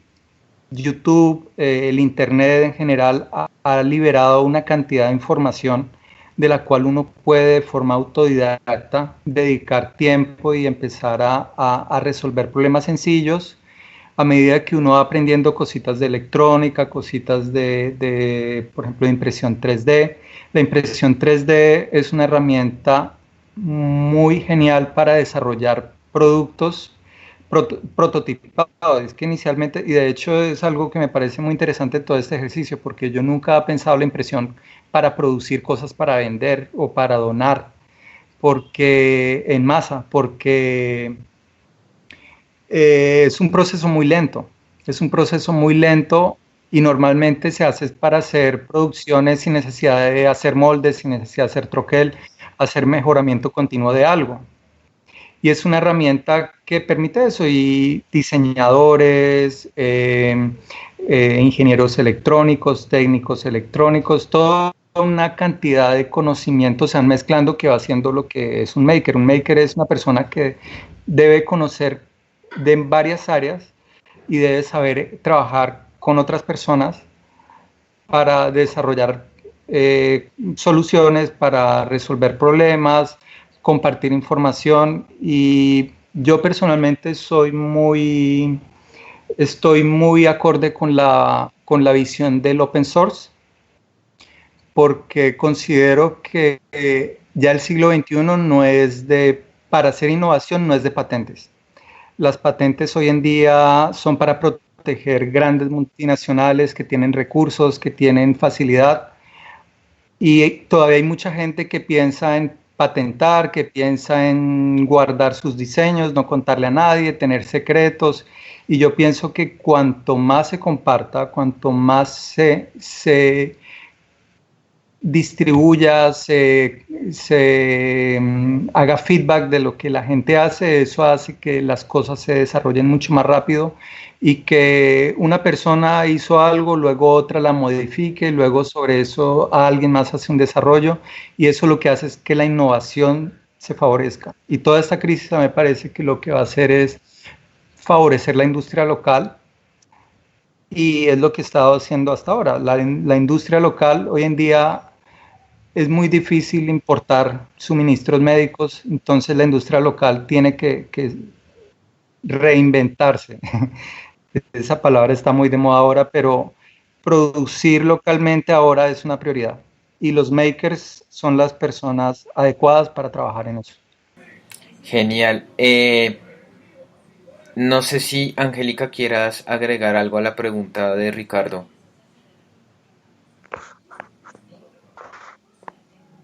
YouTube, el Internet en general, ha liberado una cantidad de información de la cual uno puede de forma autodidacta dedicar tiempo y empezar a resolver problemas sencillos a medida que uno va aprendiendo cositas de electrónica, cositas por ejemplo, de impresión 3D. La impresión 3D es una herramienta muy genial para desarrollar productos prototipados. Es que inicialmente, y de hecho es algo que me parece muy interesante todo este ejercicio, porque yo nunca he pensado la impresión para producir cosas para vender o para donar, porque en masa, porque es un proceso muy lento, es un proceso muy lento y normalmente se hace para hacer producciones sin necesidad de hacer moldes, sin necesidad de hacer troquel, hacer mejoramiento continuo de algo. Y es una herramienta que permite eso, y diseñadores, ingenieros electrónicos, técnicos electrónicos, toda una cantidad de conocimientos se van mezclando que va haciendo lo que es un maker. Un maker es una persona que debe conocer de varias áreas y debe saber trabajar con otras personas para desarrollar soluciones, para resolver problemas, compartir información. Y yo personalmente estoy muy acorde con la visión del open source, porque considero que ya el siglo XXI no es para hacer innovación no es de patentes. Las patentes hoy en día son para proteger grandes multinacionales que tienen recursos, que tienen facilidad, y todavía hay mucha gente que piensa en patentar, que piensa en guardar sus diseños, no contarle a nadie, tener secretos. Y yo pienso que cuanto más se comparta, cuanto más se distribuya, haga feedback de lo que la gente hace, eso hace que las cosas se desarrollen mucho más rápido, y que una persona hizo algo, luego otra la modifique, luego sobre eso alguien más hace un desarrollo, y eso lo que hace es que la innovación se favorezca. Y toda esta crisis me parece que lo que va a hacer es favorecer la industria local, y es lo que he estado haciendo hasta ahora. La industria local hoy en día es muy difícil importar suministros médicos, entonces la industria local tiene que reinventarse. Esa palabra está muy de moda ahora, pero producir localmente ahora es una prioridad, y los makers son las personas adecuadas para trabajar en eso. Genial. No sé si, Angélica, quieras agregar algo a la pregunta de Ricardo.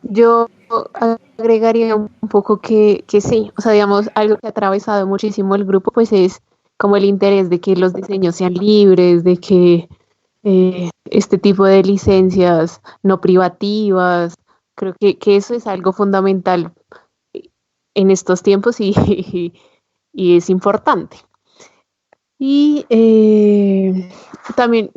Yo agregaría un poco que sí, o sea, digamos, algo que ha atravesado muchísimo el grupo, pues es como el interés de que los diseños sean libres, de que este tipo de licencias no privativas, creo que eso es algo fundamental en estos tiempos y es importante. Y también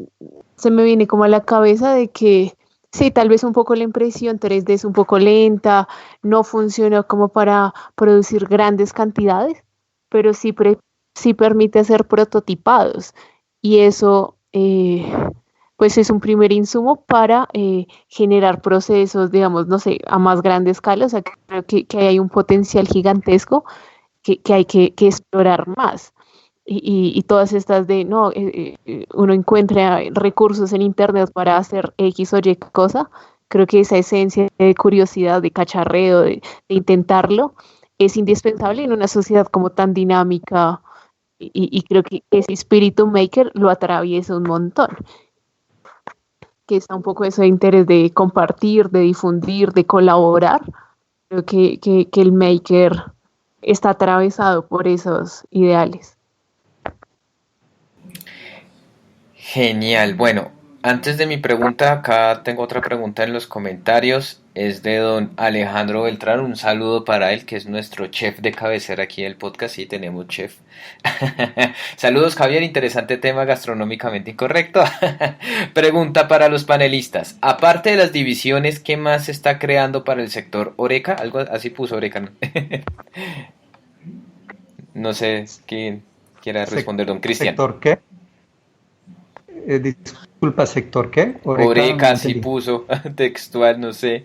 se me viene como a la cabeza de que sí, tal vez un poco la impresión 3D es un poco lenta, no funciona como para producir grandes cantidades, pero sí permite hacer prototipados y eso pues es un primer insumo para generar procesos, digamos, no sé, a más grande escala, o sea, creo que hay un potencial gigantesco que hay que explorar más. Y todas estas de, no, uno encuentra recursos en Internet para hacer X o Y cosa, creo que esa esencia de curiosidad, de cacharreo, de intentarlo, es indispensable en una sociedad como tan dinámica y creo que ese espíritu maker lo atraviesa un montón, que está un poco ese interés de compartir, de difundir, de colaborar. Creo que el maker está atravesado por esos ideales. Genial. Bueno, antes de mi pregunta, acá tengo otra pregunta en los comentarios. Es de don Alejandro Beltrán. Un saludo para él, que es nuestro chef de cabecera aquí en el podcast. Sí, tenemos chef. Saludos, Javier. Interesante tema gastronómicamente incorrecto. Pregunta para los panelistas. Aparte de las divisiones, ¿qué más se está creando para el sector Oreca? Algo así puso Oreca, ¿no? No sé quién quiera responder, don Cristian. ¿Sector qué? Disculpa, ¿sector qué? Oreca sí puso textual, no sé.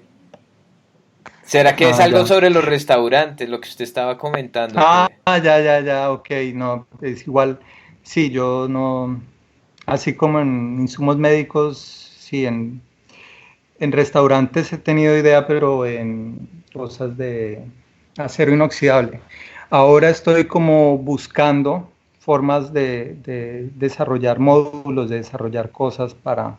¿Será que es algo ya. sobre los restaurantes, lo que usted estaba comentando? Ya, ok, no, es igual, sí, yo no, así como en insumos médicos, sí, en restaurantes he tenido idea, pero en cosas de acero inoxidable. Ahora estoy como buscando formas de desarrollar módulos, de desarrollar cosas para...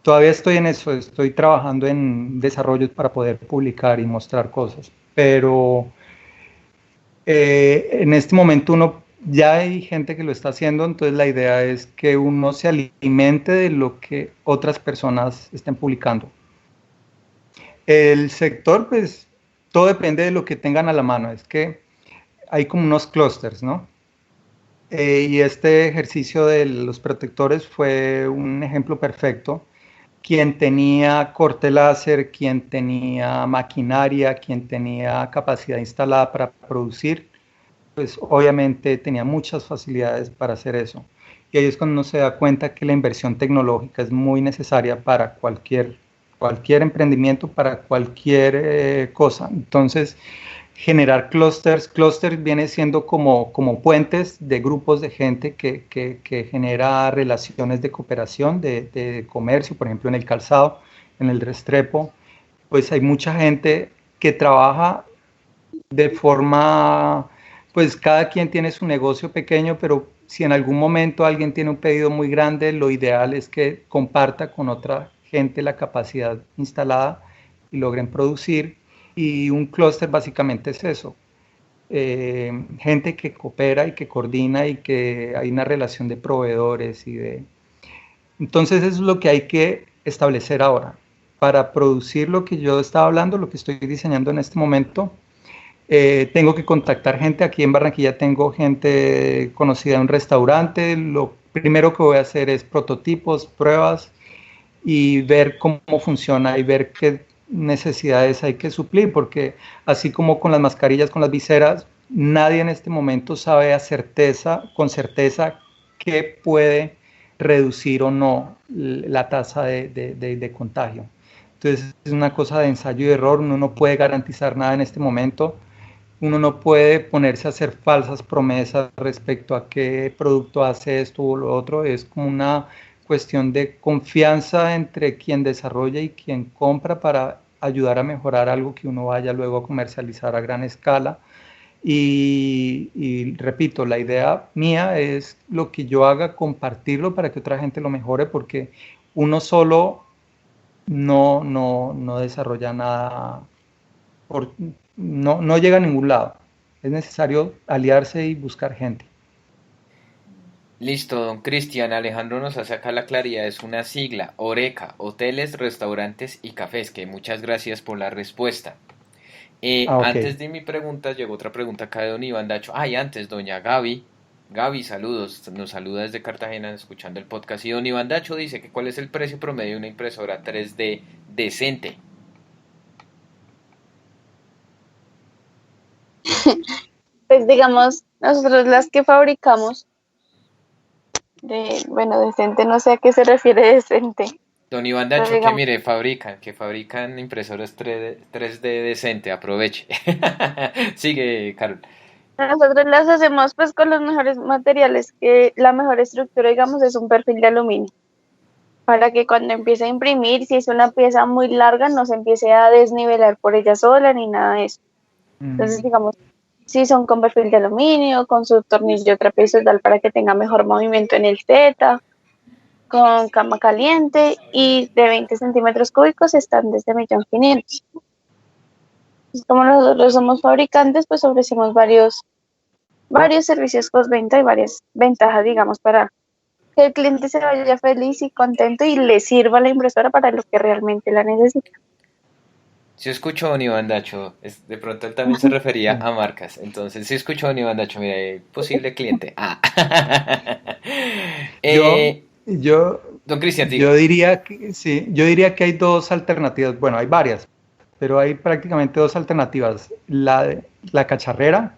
Todavía estoy en eso, estoy trabajando en desarrollos para poder publicar y mostrar cosas, pero en este momento ya hay gente que lo está haciendo, entonces la idea es que uno se alimente de lo que otras personas estén publicando. El sector, pues, todo depende de lo que tengan a la mano, es que hay como unos clústeres, ¿no? Y este ejercicio de los protectores fue un ejemplo perfecto. Quien tenía corte láser, quien tenía maquinaria, quien tenía capacidad instalada para producir, pues obviamente tenía muchas facilidades para hacer eso. Y ahí es cuando uno se da cuenta que la inversión tecnológica es muy necesaria para cualquier emprendimiento, para cualquier cosa. Entonces, generar clusters viene siendo como puentes de grupos de gente que genera relaciones de cooperación, de comercio, por ejemplo en el calzado, en el Restrepo, pues hay mucha gente que trabaja de forma, pues cada quien tiene su negocio pequeño, pero si en algún momento alguien tiene un pedido muy grande, lo ideal es que comparta con otra gente la capacidad instalada y logren producir. Y un clúster básicamente es eso, gente que coopera y que coordina y que hay una relación de proveedores Entonces eso es lo que hay que establecer ahora. Para producir lo que yo estaba hablando, lo que estoy diseñando en este momento, tengo que contactar gente. Aquí en Barranquilla tengo gente conocida en un restaurante. Lo primero que voy a hacer es prototipos, pruebas y ver cómo funciona y ver qué necesidades hay que suplir, porque así como con las mascarillas, con las viseras, nadie en este momento sabe con certeza qué puede reducir o no la tasa de contagio. Entonces es una cosa de ensayo y error, uno no puede garantizar nada en este momento, uno no puede ponerse a hacer falsas promesas respecto a qué producto hace esto o lo otro, es como una cuestión de confianza entre quien desarrolla y quien compra para ayudar a mejorar algo que uno vaya luego a comercializar a gran escala. Y repito, la idea mía es lo que yo haga, compartirlo para que otra gente lo mejore, porque uno solo no desarrolla nada, no llega a ningún lado. Es necesario aliarse y buscar gente. Listo, don Cristian. Alejandro nos hace acá la claridad, es una sigla, Oreca, hoteles, restaurantes y cafés, que muchas gracias por la respuesta. Okay. Antes de mi pregunta, llegó otra pregunta acá de don Iván Dacho. Y antes, doña Gaby Gaby, saludos, nos saluda desde Cartagena escuchando el podcast. Y don Iván Dacho dice que cuál es el precio promedio de una impresora 3D decente. Pues digamos, nosotros las que fabricamos, bueno, decente, no sé a qué se refiere decente. Don Iván Pero Dacho, que digamos, mire, fabrican impresoras 3D decente, aproveche. Sigue, Carol. nosotros las hacemos pues con los mejores materiales, que la mejor estructura, digamos, es un perfil de aluminio, para que cuando empiece a imprimir, si es una pieza muy larga, no se empiece a desnivelar por ella sola ni nada de eso. Entonces, digamos, si son con perfil de aluminio, con su tornillo trapezoidal para que tenga mejor movimiento en el Z, con cama caliente y de 20 centímetros cúbicos están desde 1.500.000. Como nosotros somos fabricantes, pues ofrecemos varios servicios postventa y varias ventajas, digamos, para que el cliente se vaya feliz y contento y le sirva la impresora para lo que realmente la necesita. Si escuchó don Iván Dacho, de pronto él también se refería a marcas. Entonces, si escuchó don Iván Dacho, mire, posible cliente. Yo, Don Cristian, yo diría que sí, yo diría que hay dos alternativas, bueno, hay varias, pero hay prácticamente dos alternativas, la cacharrera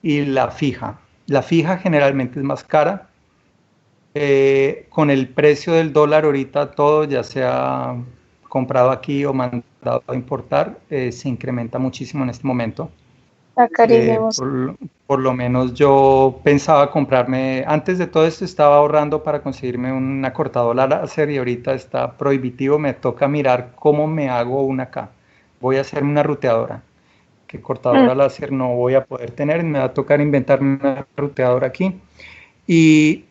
y la fija. La fija generalmente es más cara. Con el precio del dólar ahorita todo, ya sea comprado aquí o mandado a importar, se incrementa muchísimo en este momento. Está carísimo. Por lo menos yo pensaba comprarme, antes de todo esto estaba ahorrando para conseguirme una cortadora láser y ahorita está prohibitivo, me toca mirar cómo me hago una acá. Voy a hacerme una ruteadora, que cortadora láser no voy a poder tener, me va a tocar inventarme una ruteadora aquí. Y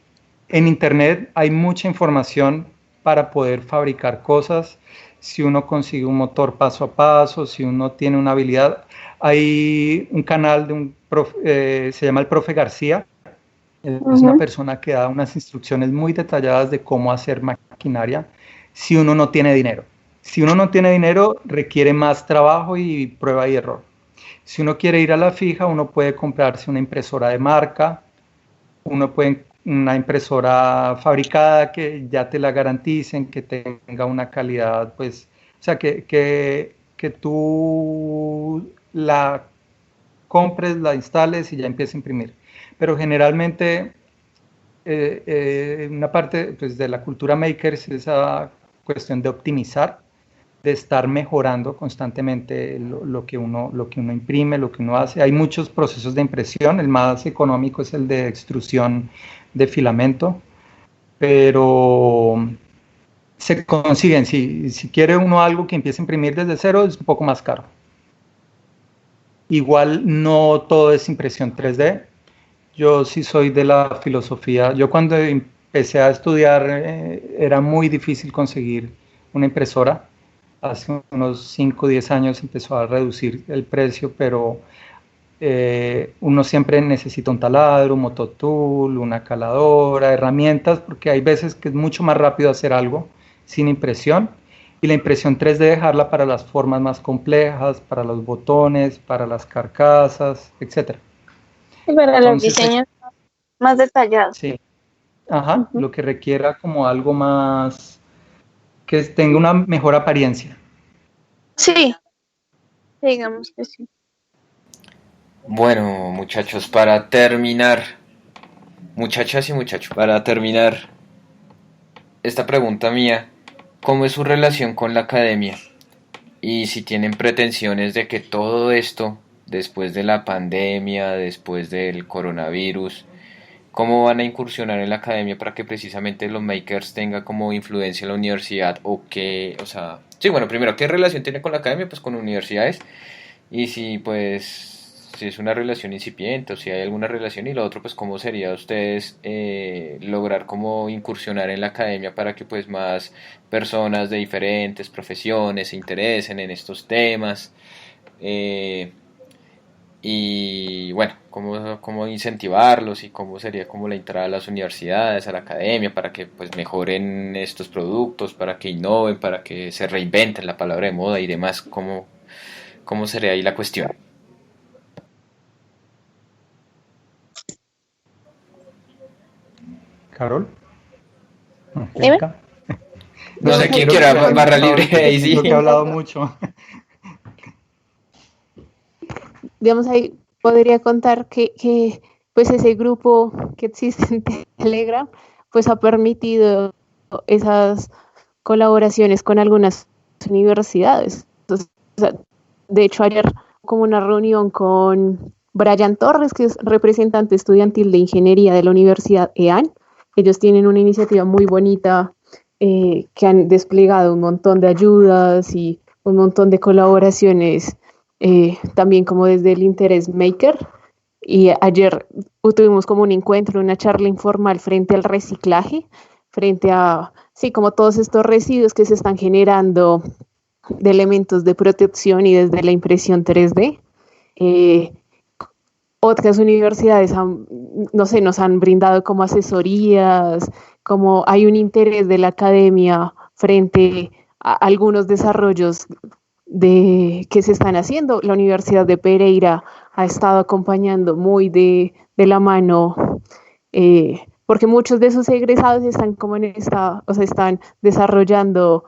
en internet hay mucha información para poder fabricar cosas. Si uno consigue un motor paso a paso, si uno tiene una habilidad. Hay un canal de un profe, se llama el Profe García. Es una persona que da unas instrucciones muy detalladas de cómo hacer maquinaria si uno no tiene dinero. Si uno no tiene dinero, requiere más trabajo y prueba y error. Si uno quiere ir a la fija, uno puede comprarse una impresora de marca, una impresora fabricada que ya te la garanticen, que tenga una calidad, pues, o sea, que tú la compres, la instales y ya empieces a imprimir. Pero generalmente una parte pues, de la cultura maker es esa cuestión de optimizar, de estar mejorando constantemente lo que uno imprime, lo que uno hace. Hay muchos procesos de impresión, el más económico es el de extrusión de filamento, pero se consiguen, si quiere uno algo que empiece a imprimir desde cero, es un poco más caro. Igual no todo es impresión 3D. Yo sí soy de la filosofía. Yo cuando empecé a estudiar era muy difícil conseguir una impresora. Hace unos 5 o 10 años empezó a reducir el precio, pero uno siempre necesita un taladro, un mototool, una caladora, herramientas, porque hay veces que es mucho más rápido hacer algo sin impresión. Y la impresión 3D dejarla para las formas más complejas, para los botones, para las carcasas, etc. Y para los diseños más detallados. Sí, ajá, lo que requiera como algo más, que tenga una mejor apariencia. Sí, digamos que sí. Bueno, muchachos, para terminar, muchachas y muchachos, para terminar esta pregunta mía, ¿cómo es su relación con la academia? Y si tienen pretensiones de que todo esto, después de la pandemia, después del coronavirus, ¿cómo van a incursionar en la academia para que precisamente los makers tengan como influencia en la universidad? O que, o sea, sí, bueno, primero, ¿qué relación tiene con la academia? Pues con universidades. Y si, pues, si es una relación incipiente o si hay alguna relación. Y lo otro, pues, ¿cómo sería ustedes lograr como incursionar en la academia para que, pues, más personas de diferentes profesiones se interesen en estos temas? Y bueno, cómo incentivarlos y cómo sería como la entrada a las universidades, a la academia, para que pues mejoren estos productos, para que innoven, para que se reinventen la palabra de moda y demás, cómo sería ahí la cuestión. Carol. Dime. Angélica. No sé quién creo quiera que- barra libre ahí Creo sí. que he hablado mucho. Digamos, ahí podría contar que pues ese grupo que existe en Telegram, pues ha permitido esas colaboraciones con algunas universidades. Entonces, o sea, de hecho, ayer como una reunión con Brian Torres, que es representante estudiantil de ingeniería de la Universidad EAN. Ellos tienen una iniciativa muy bonita que han desplegado un montón de ayudas y un montón de colaboraciones, también como desde el interés maker. Y ayer tuvimos como un encuentro, una charla informal frente al reciclaje, frente a, sí, como todos estos residuos que se están generando de elementos de protección y desde la impresión 3D. Eh, Otras universidades no sé, nos han brindado como asesorías, como hay un interés de la academia frente a algunos desarrollos que se están haciendo. La Universidad de Pereira ha estado acompañando muy de la mano, porque muchos de sus egresados están como en esta, o sea, están desarrollando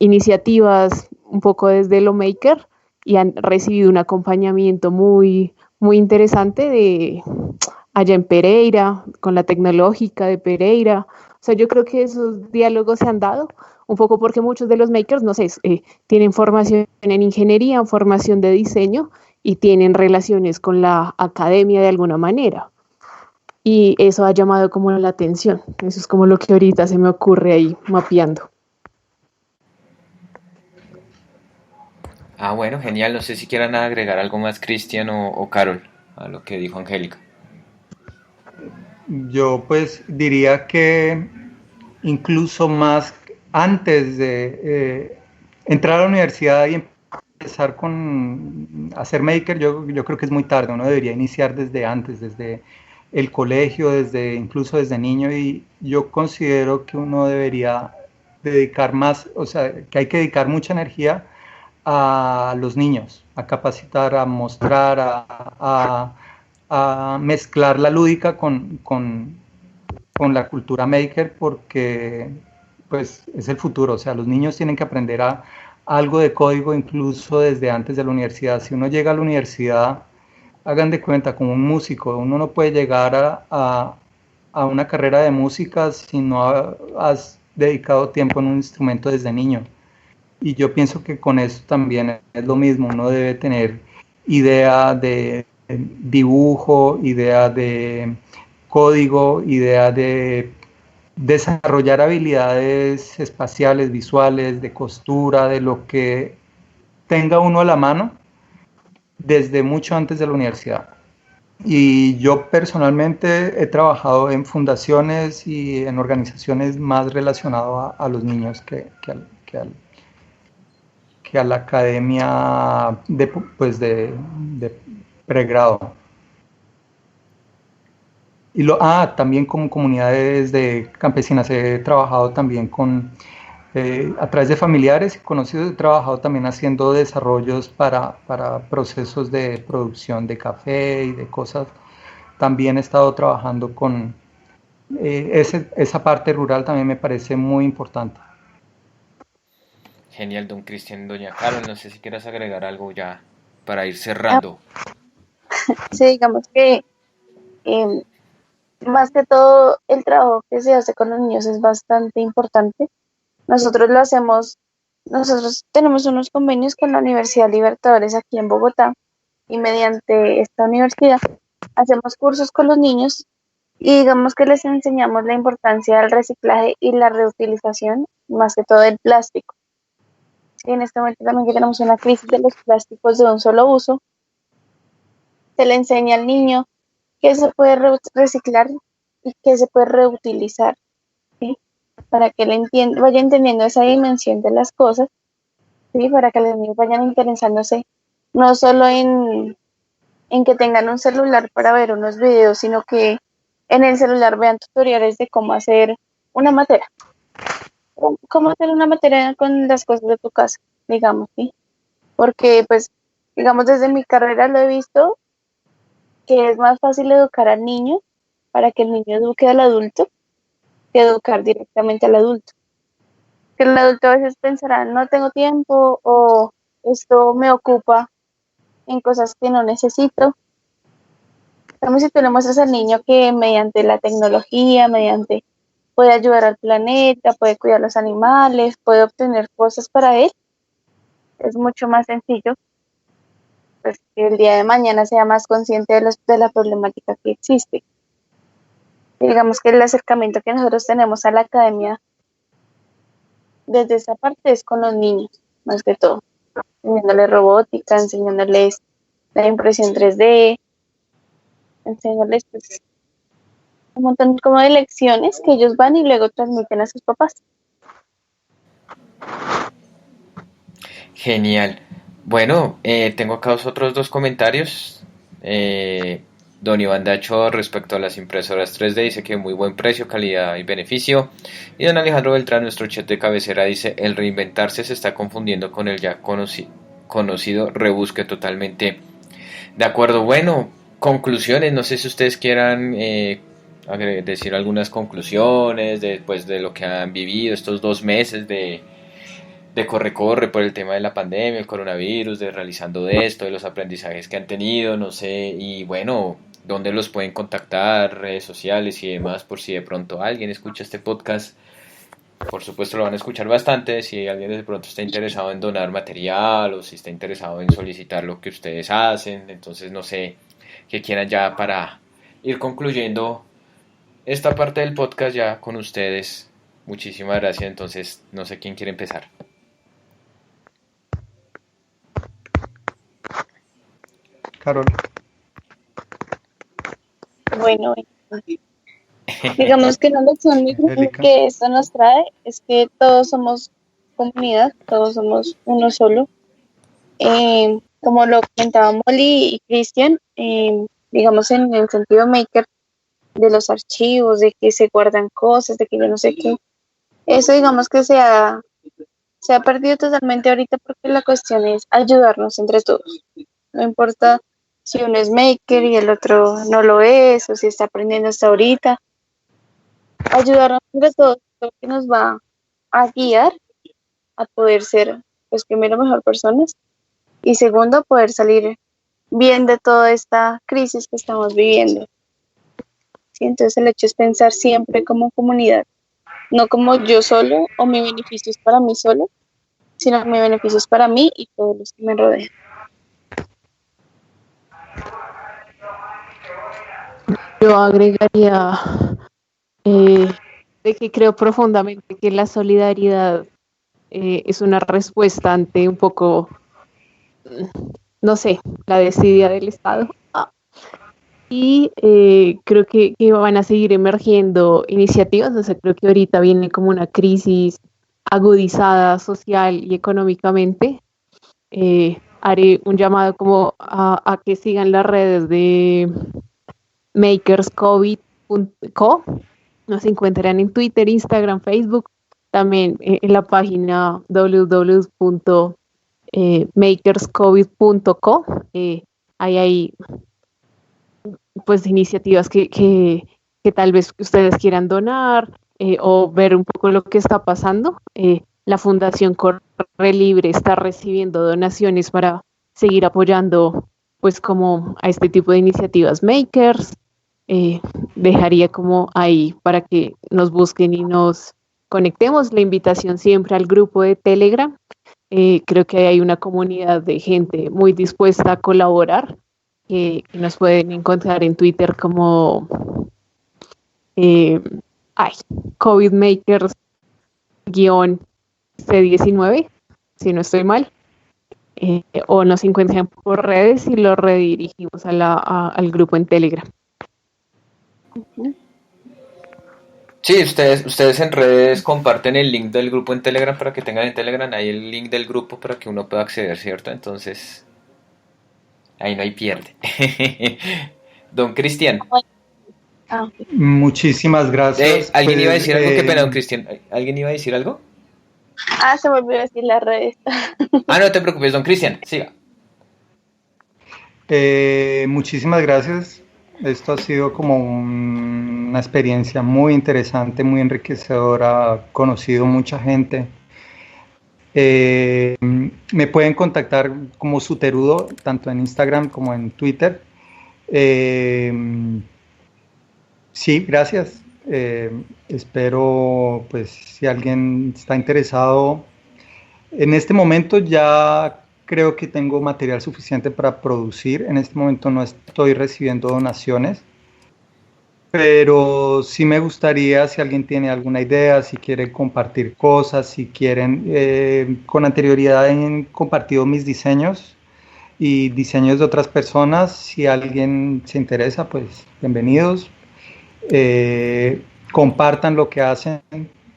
iniciativas un poco desde lo maker y han recibido un acompañamiento muy interesante de allá en Pereira, con la tecnológica de Pereira. O sea, yo creo que esos diálogos se han dado un poco porque muchos de los makers, no sé, tienen formación en ingeniería, formación de diseño y tienen relaciones con la academia de alguna manera. Y eso ha llamado como la atención. Eso es como lo que ahorita se me ocurre ahí mapeando. Ah, bueno, genial. No sé si quieran agregar algo más, Cristian o Carol, a lo que dijo Angélica. Yo pues diría que incluso más antes de entrar a la universidad y empezar con hacer maker, yo creo que es muy tarde, uno debería iniciar desde antes, desde el colegio, incluso desde niño, y yo considero que uno debería dedicar más, o sea, que hay que dedicar mucha energía a los niños, a capacitar, a mostrar, a mezclar la lúdica con la cultura maker, porque pues es el futuro. O sea, los niños tienen que aprender algo de código incluso desde antes de la universidad. Si uno llega a la universidad, hagan de cuenta, como un músico, uno no puede llegar a una carrera de música si no has dedicado tiempo en un instrumento desde niño. Y yo pienso que con eso también es lo mismo, uno debe tener idea de dibujo, idea de código, idea de desarrollar habilidades espaciales, visuales, de costura, de lo que tenga uno a la mano desde mucho antes de la universidad. Y yo personalmente he trabajado en fundaciones y en organizaciones más relacionadas a los niños que a la academia pues de pregrado. Y también con comunidades de campesinas he trabajado también a través de familiares y conocidos, he trabajado también haciendo desarrollos para procesos de producción de café y de cosas. También he estado trabajando con esa parte rural, también me parece muy importante. Genial, don Cristian, doña Carol. No sé si quieras agregar algo ya para ir cerrando. Sí, digamos que eh, más que todo el trabajo que se hace con los niños es bastante importante. Nosotros lo hacemos, nosotros tenemos unos convenios con la Universidad Libertadores aquí en Bogotá y mediante esta universidad hacemos cursos con los niños y digamos que les enseñamos la importancia del reciclaje y la reutilización, más que todo del plástico. Sí, en este momento también que tenemos una crisis de los plásticos de un solo uso, se le enseña al niño que se puede reciclar y que se puede reutilizar, ¿sí? Para que él vaya entendiendo esa dimensión de las cosas, ¿sí? Para que los niños vayan interesándose no solo en que tengan un celular para ver unos videos, sino que en el celular vean tutoriales de cómo hacer una materia. Cómo hacer una materia con las cosas de tu casa, digamos, ¿sí? Porque, pues, digamos, desde mi carrera lo he visto que es más fácil educar al niño para que el niño eduque al adulto que educar directamente al adulto. Que el adulto a veces pensará, no tengo tiempo o esto me ocupa en cosas que no necesito. Como si tú le muestras al niño que mediante la tecnología, puede ayudar al planeta, puede cuidar los animales, puede obtener cosas para él, es mucho más sencillo, pues que el día de mañana sea más consciente de la problemática que existe. Digamos que el acercamiento que nosotros tenemos a la academia desde esa parte es con los niños, más que todo, enseñándoles robótica, enseñándoles la impresión 3D, enseñándoles pues, un montón como de lecciones que ellos van y luego transmiten a sus papás. Genial. Bueno, tengo acá otros dos comentarios. Don Iván Dacho respecto a las impresoras 3D dice que muy buen precio, calidad y beneficio. Y don Alejandro Beltrán, nuestro chat de cabecera, dice el reinventarse se está confundiendo con el ya conocido rebusque. Totalmente de acuerdo. Bueno, conclusiones, no sé si ustedes quieran decir algunas conclusiones después de lo que han vivido estos 2 meses de corre-corre por el tema de la pandemia, el coronavirus, de realizando de esto, de los aprendizajes que han tenido, no sé, y bueno, dónde los pueden contactar, redes sociales y demás, por si de pronto alguien escucha este podcast. Por supuesto lo van a escuchar bastante, si alguien de pronto está interesado en donar material o si está interesado en solicitar lo que ustedes hacen, entonces no sé qué quieran ya para ir concluyendo esta parte del podcast ya con ustedes. Muchísimas gracias, entonces no sé quién quiere empezar. Carol. Bueno, digamos que una lección muy grande que esto nos trae es que todos somos comunidad, todos somos uno solo. Como lo comentaba Molly y Cristian, digamos en el sentido maker de los archivos, de que se guardan cosas, de que yo no sé qué, eso digamos que se ha perdido totalmente ahorita porque la cuestión es ayudarnos entre todos. No importa si uno es maker y el otro no lo es, o si está aprendiendo hasta ahorita. Ayudarnos entre todos es lo que nos va a guiar a poder ser, pues primero, mejor personas y segundo, poder salir bien de toda esta crisis que estamos viviendo. ¿Sí? Entonces el hecho es pensar siempre como comunidad, no como yo solo o mi beneficio es para mí solo, sino que mi beneficio es para mí y todos los que me rodean. Yo agregaría de que creo profundamente que la solidaridad es una respuesta ante un poco, no sé, la desidia del Estado. Y creo que van a seguir emergiendo iniciativas, o sea, creo que ahorita viene como una crisis agudizada social y económicamente. Haré un llamado como a que sigan las redes de makerscovid.co, nos encontrarán en Twitter, Instagram, Facebook, también en la página www.makerscovid.co. Hay pues iniciativas que tal vez ustedes quieran donar o ver un poco lo que está pasando. La Fundación Corre Libre está recibiendo donaciones para seguir apoyando pues como a este tipo de iniciativas makers. Dejaría como ahí para que nos busquen y nos conectemos. La invitación siempre al grupo de Telegram. Creo que hay una comunidad de gente muy dispuesta a colaborar, que nos pueden encontrar en Twitter como COVID Makers -C19, si no estoy mal, o nos encuentran por redes y los redirigimos al grupo en Telegram. Sí, ustedes en redes comparten el link del grupo en Telegram para que tengan en Telegram ahí el link del grupo para que uno pueda acceder, ¿cierto? Entonces, ahí no hay pierde. Don Cristian. Muchísimas gracias. ¿Alguien iba a decir algo? Qué pena, don Cristian. ¿Alguien iba a decir algo? Se volvió a decir las redes. No te preocupes, don Cristian, siga. Muchísimas gracias. Esto ha sido como un una experiencia muy interesante, muy enriquecedora, conocido mucha gente. Me pueden contactar como Suterudo, tanto en Instagram como en Twitter. Sí, gracias. Espero, pues, si alguien está interesado. En este momento ya creo que tengo material suficiente para producir. En este momento no estoy recibiendo donaciones, pero sí me gustaría, si alguien tiene alguna idea, si quiere compartir cosas, si quieren, con anterioridad he compartido mis diseños y diseños de otras personas. Si alguien se interesa, pues bienvenidos. Compartan lo que hacen,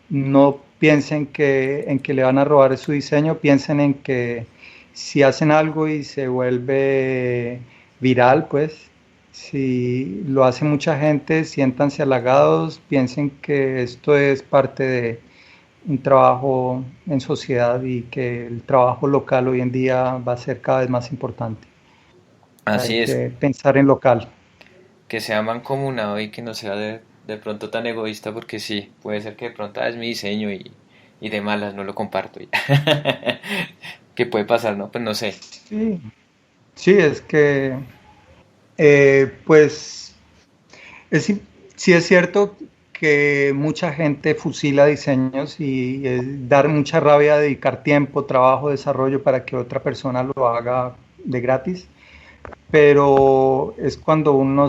no piensen en que le van a robar su diseño, piensen en que si hacen algo y se vuelve viral, pues si lo hace mucha gente, siéntanse halagados, piensen que esto es parte de un trabajo en sociedad y que el trabajo local hoy en día va a ser cada vez más importante. Así Hay es, que pensar en local. que sea mancomunado y que no sea de pronto tan egoísta, porque sí, puede ser que de pronto es mi diseño y de malas no lo comparto. ¿Qué puede pasar, no? Pues no sé. Sí, sí, es que pues sí es cierto que mucha gente fusila diseños y dar mucha rabia dedicar tiempo, trabajo, desarrollo para que otra persona lo haga de gratis, pero es cuando uno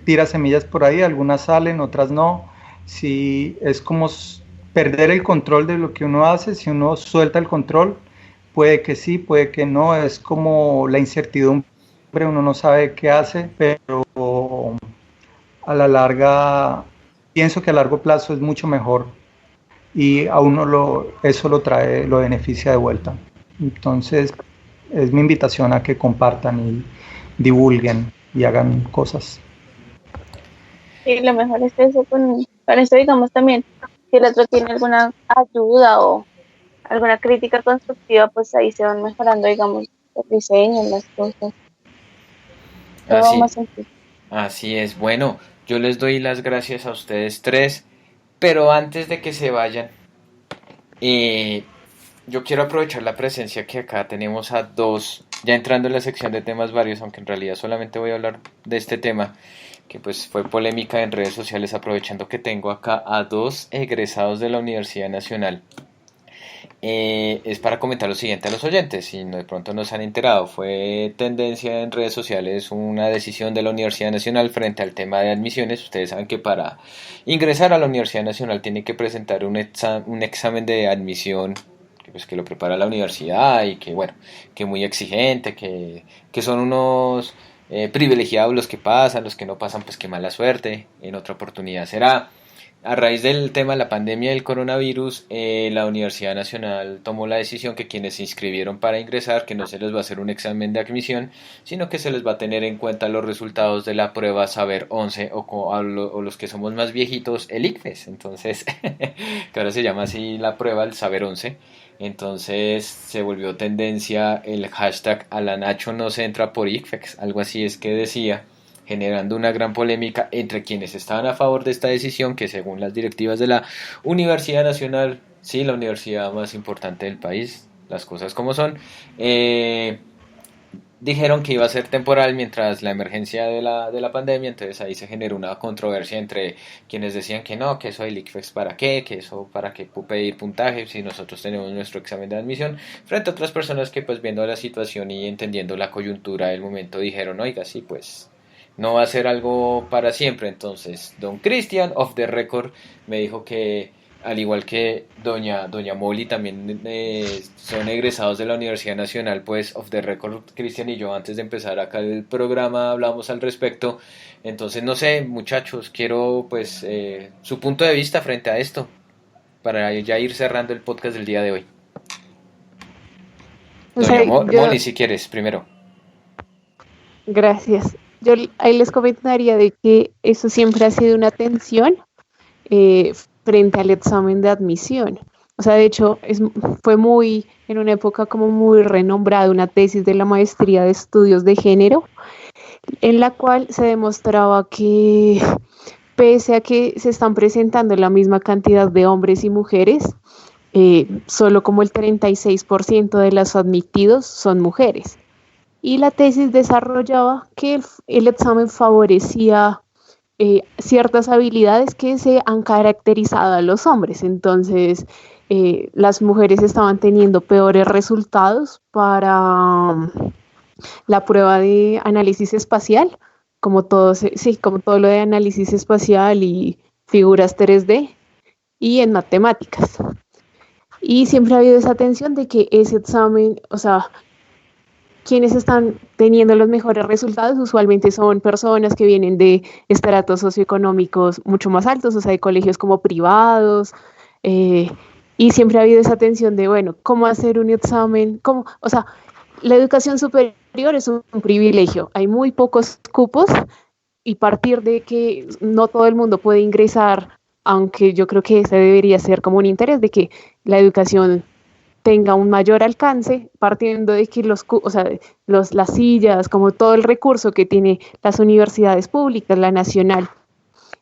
tira semillas por ahí, algunas salen, otras no. Si es como perder el control de lo que uno hace, si uno suelta el control, puede que sí, puede que no, es como la incertidumbre, uno no sabe qué hace, pero a la larga, pienso que a largo plazo es mucho mejor y a uno eso lo trae, lo beneficia de vuelta. Entonces, es mi invitación a que compartan y divulguen y hagan cosas. Sí, lo mejor es eso con esto, digamos también, si el otro tiene alguna ayuda o alguna crítica constructiva, pues ahí se van mejorando, digamos, los diseños, las cosas, todo más Así, sencillo. así es. Bueno, yo les doy las gracias a ustedes tres, pero antes de que se vayan, eh, yo quiero aprovechar la presencia que acá tenemos a dos, ya entrando en la sección de temas varios, aunque en realidad solamente voy a hablar de este tema, que pues fue polémica en redes sociales, aprovechando que tengo acá a dos egresados de la Universidad Nacional. Es para comentar lo siguiente a los oyentes, si no, de pronto no se han enterado, fue tendencia en redes sociales una decisión de la Universidad Nacional frente al tema de admisiones. Ustedes saben que para ingresar a la Universidad Nacional tiene que presentar un examen de admisión pues, que lo prepara la universidad y que bueno, que muy exigente, que son unos privilegiados los que no pasan pues qué mala suerte, en otra oportunidad será. A raíz del tema de la pandemia del coronavirus, la Universidad Nacional tomó la decisión que quienes se inscribieron para ingresar, que no se les va a hacer un examen de admisión, sino que se les va a tener en cuenta los resultados de la prueba Saber 11 o los que somos más viejitos, el ICFES. Entonces, que ahora se llama así la prueba, el Saber 11. Entonces se volvió tendencia el hashtag "A la Nacho no se entra por ICFES", algo así es que decía, generando una gran polémica entre quienes estaban a favor de esta decisión, que según las directivas de la Universidad Nacional, sí, la universidad más importante del país, las cosas como son, dijeron que iba a ser temporal mientras la emergencia de la pandemia. Entonces ahí se generó una controversia entre quienes decían que no, que eso del ICFES para qué, que eso para qué pedir puntaje si nosotros tenemos nuestro examen de admisión, frente a otras personas que pues viendo la situación y entendiendo la coyuntura del momento dijeron, oiga, sí, pues no va a ser algo para siempre. Entonces don Cristian, off the record, me dijo que al igual que doña Molly también son egresados de la Universidad Nacional, pues off the record Cristian y yo antes de empezar acá el programa hablamos al respecto. Entonces no sé, muchachos, quiero pues su punto de vista frente a esto para ya ir cerrando el podcast del día de hoy. Doña Molly, si quieres, primero. Gracias. Yo ahí les comentaría de que eso siempre ha sido una tensión frente al examen de admisión. O sea, de hecho, fue en una época como muy renombrada una tesis de la maestría de estudios de género, en la cual se demostraba que pese a que se están presentando la misma cantidad de hombres y mujeres, solo como el 36% de los admitidos son mujeres. Y la tesis desarrollaba que el examen favorecía ciertas habilidades que se han caracterizado a los hombres. Entonces, las mujeres estaban teniendo peores resultados para la prueba de análisis espacial, como todo lo de análisis espacial y figuras 3D, y en matemáticas. Y siempre ha habido esa tensión de que ese examen, o sea, quienes están teniendo los mejores resultados usualmente son personas que vienen de estratos socioeconómicos mucho más altos, o sea, de colegios como privados, y siempre ha habido esa tensión de, bueno, ¿cómo hacer un examen? O sea, la educación superior es un privilegio, hay muy pocos cupos y partir de que no todo el mundo puede ingresar, aunque yo creo que ese debería ser como un interés de que la educación tenga un mayor alcance, partiendo de que las sillas, como todo el recurso que tiene las universidades públicas, la nacional,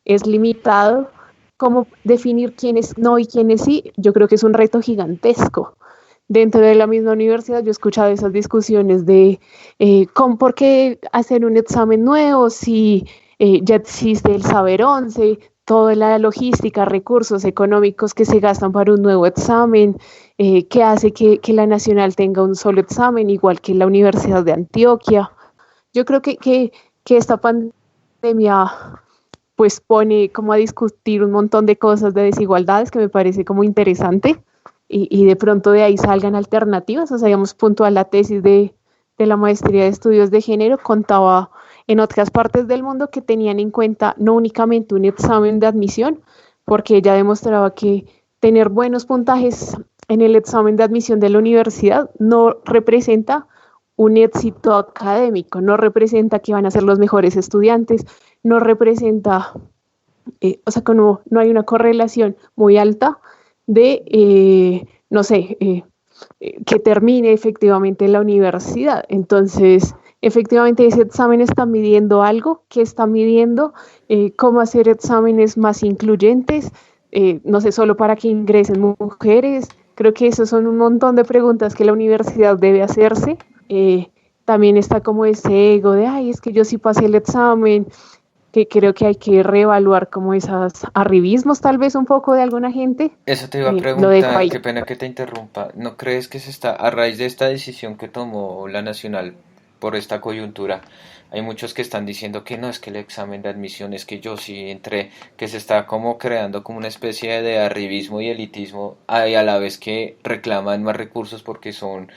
es limitado. Cómo definir quiénes no y quiénes sí, yo creo que es un reto gigantesco. Dentro de la misma universidad yo he escuchado esas discusiones de ¿por qué hacer un examen nuevo si ya existe el Saber 11, toda la logística, recursos económicos que se gastan para un nuevo examen, que hace que la nacional tenga un solo examen, igual que la Universidad de Antioquia? Yo creo que esta pandemia pues pone como a discutir un montón de cosas, de desigualdades, que me parece como interesante, y de pronto de ahí salgan alternativas. O sea, digamos, puntual la tesis de la maestría de estudios de género contaba en otras partes del mundo que tenían en cuenta no únicamente un examen de admisión, porque ella demostraba que tener buenos puntajes en el examen de admisión de la universidad no representa un éxito académico, no representa que van a ser los mejores estudiantes, no representa, o sea, que no hay una correlación muy alta de, que termine efectivamente la universidad. Entonces, efectivamente ese examen está midiendo algo, que está midiendo cómo hacer exámenes más incluyentes, no sé, solo para que ingresen mujeres. Creo que esos son un montón de preguntas que la universidad debe hacerse. También está como ese ego de, ay, es que yo sí pasé el examen, que creo que hay que reevaluar como esos arribismos tal vez un poco de alguna gente. Eso te iba a preguntar, qué pena que te interrumpa. ¿No crees que a raíz de esta decisión que tomó la Nacional por esta coyuntura, hay muchos que están diciendo que no, es que el examen de admisión, es que yo sí entré, que se está como creando como una especie de arribismo y elitismo, y a la vez que reclaman más recursos porque son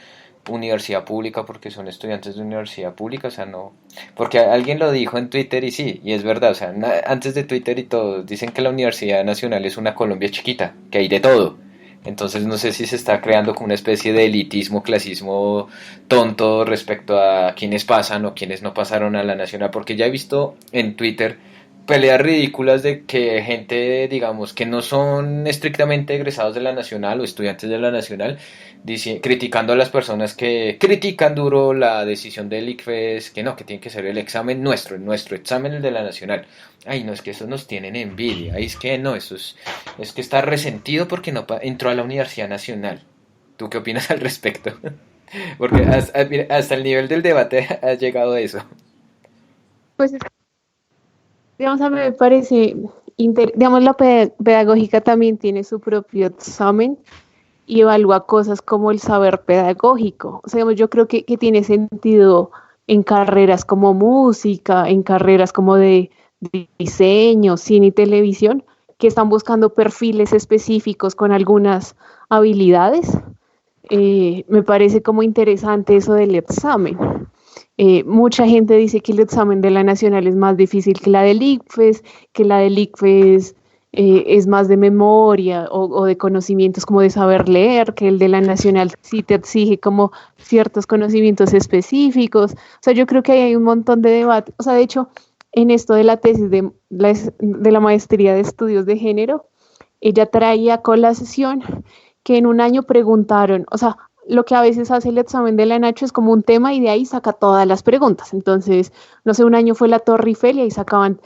universidad pública, porque son estudiantes de universidad pública? O sea, no, porque alguien lo dijo en Twitter y sí, y es verdad, o sea, antes de Twitter y todo, dicen que la Universidad Nacional es una Colombia chiquita, que hay de todo. Entonces no sé si se está creando como una especie de elitismo, clasismo tonto respecto a quienes pasan o quienes no pasaron a la Nacional, porque ya he visto en Twitter peleas ridículas de que gente, digamos, que no son estrictamente egresados de la Nacional o estudiantes de la Nacional, criticando a las personas que critican duro la decisión del ICFES, que no, que tiene que ser el examen nuestro examen, el de la Nacional. Ay, no, es que eso nos tienen envidia, ay, es que no, es que está resentido porque no entró a la Universidad Nacional. ¿Tú qué opinas al respecto? Porque hasta el nivel del debate ha llegado eso. Pues digamos, a mí me parece, digamos, la pedagógica también tiene su propio examen y evalúa cosas como el saber pedagógico. O sea, digamos, yo creo que tiene sentido en carreras como música, en carreras como de diseño, cine y televisión, que están buscando perfiles específicos con algunas habilidades. Me parece como interesante eso del examen. Mucha gente dice que el examen de la Nacional es más difícil que la del ICFES, que la del ICFES es más de memoria o de conocimientos como de saber leer, que el de la Nacional sí te exige como ciertos conocimientos específicos. O sea, yo creo que ahí hay un montón de debate. O sea, de hecho, en esto de la tesis de la maestría de estudios de género, ella traía a colación que en un año preguntaron, o sea, lo que a veces hace el examen de la Nacho es como un tema y de ahí saca todas las preguntas. Entonces, no sé, un año fue la Torre Eiffel y ahí sacaban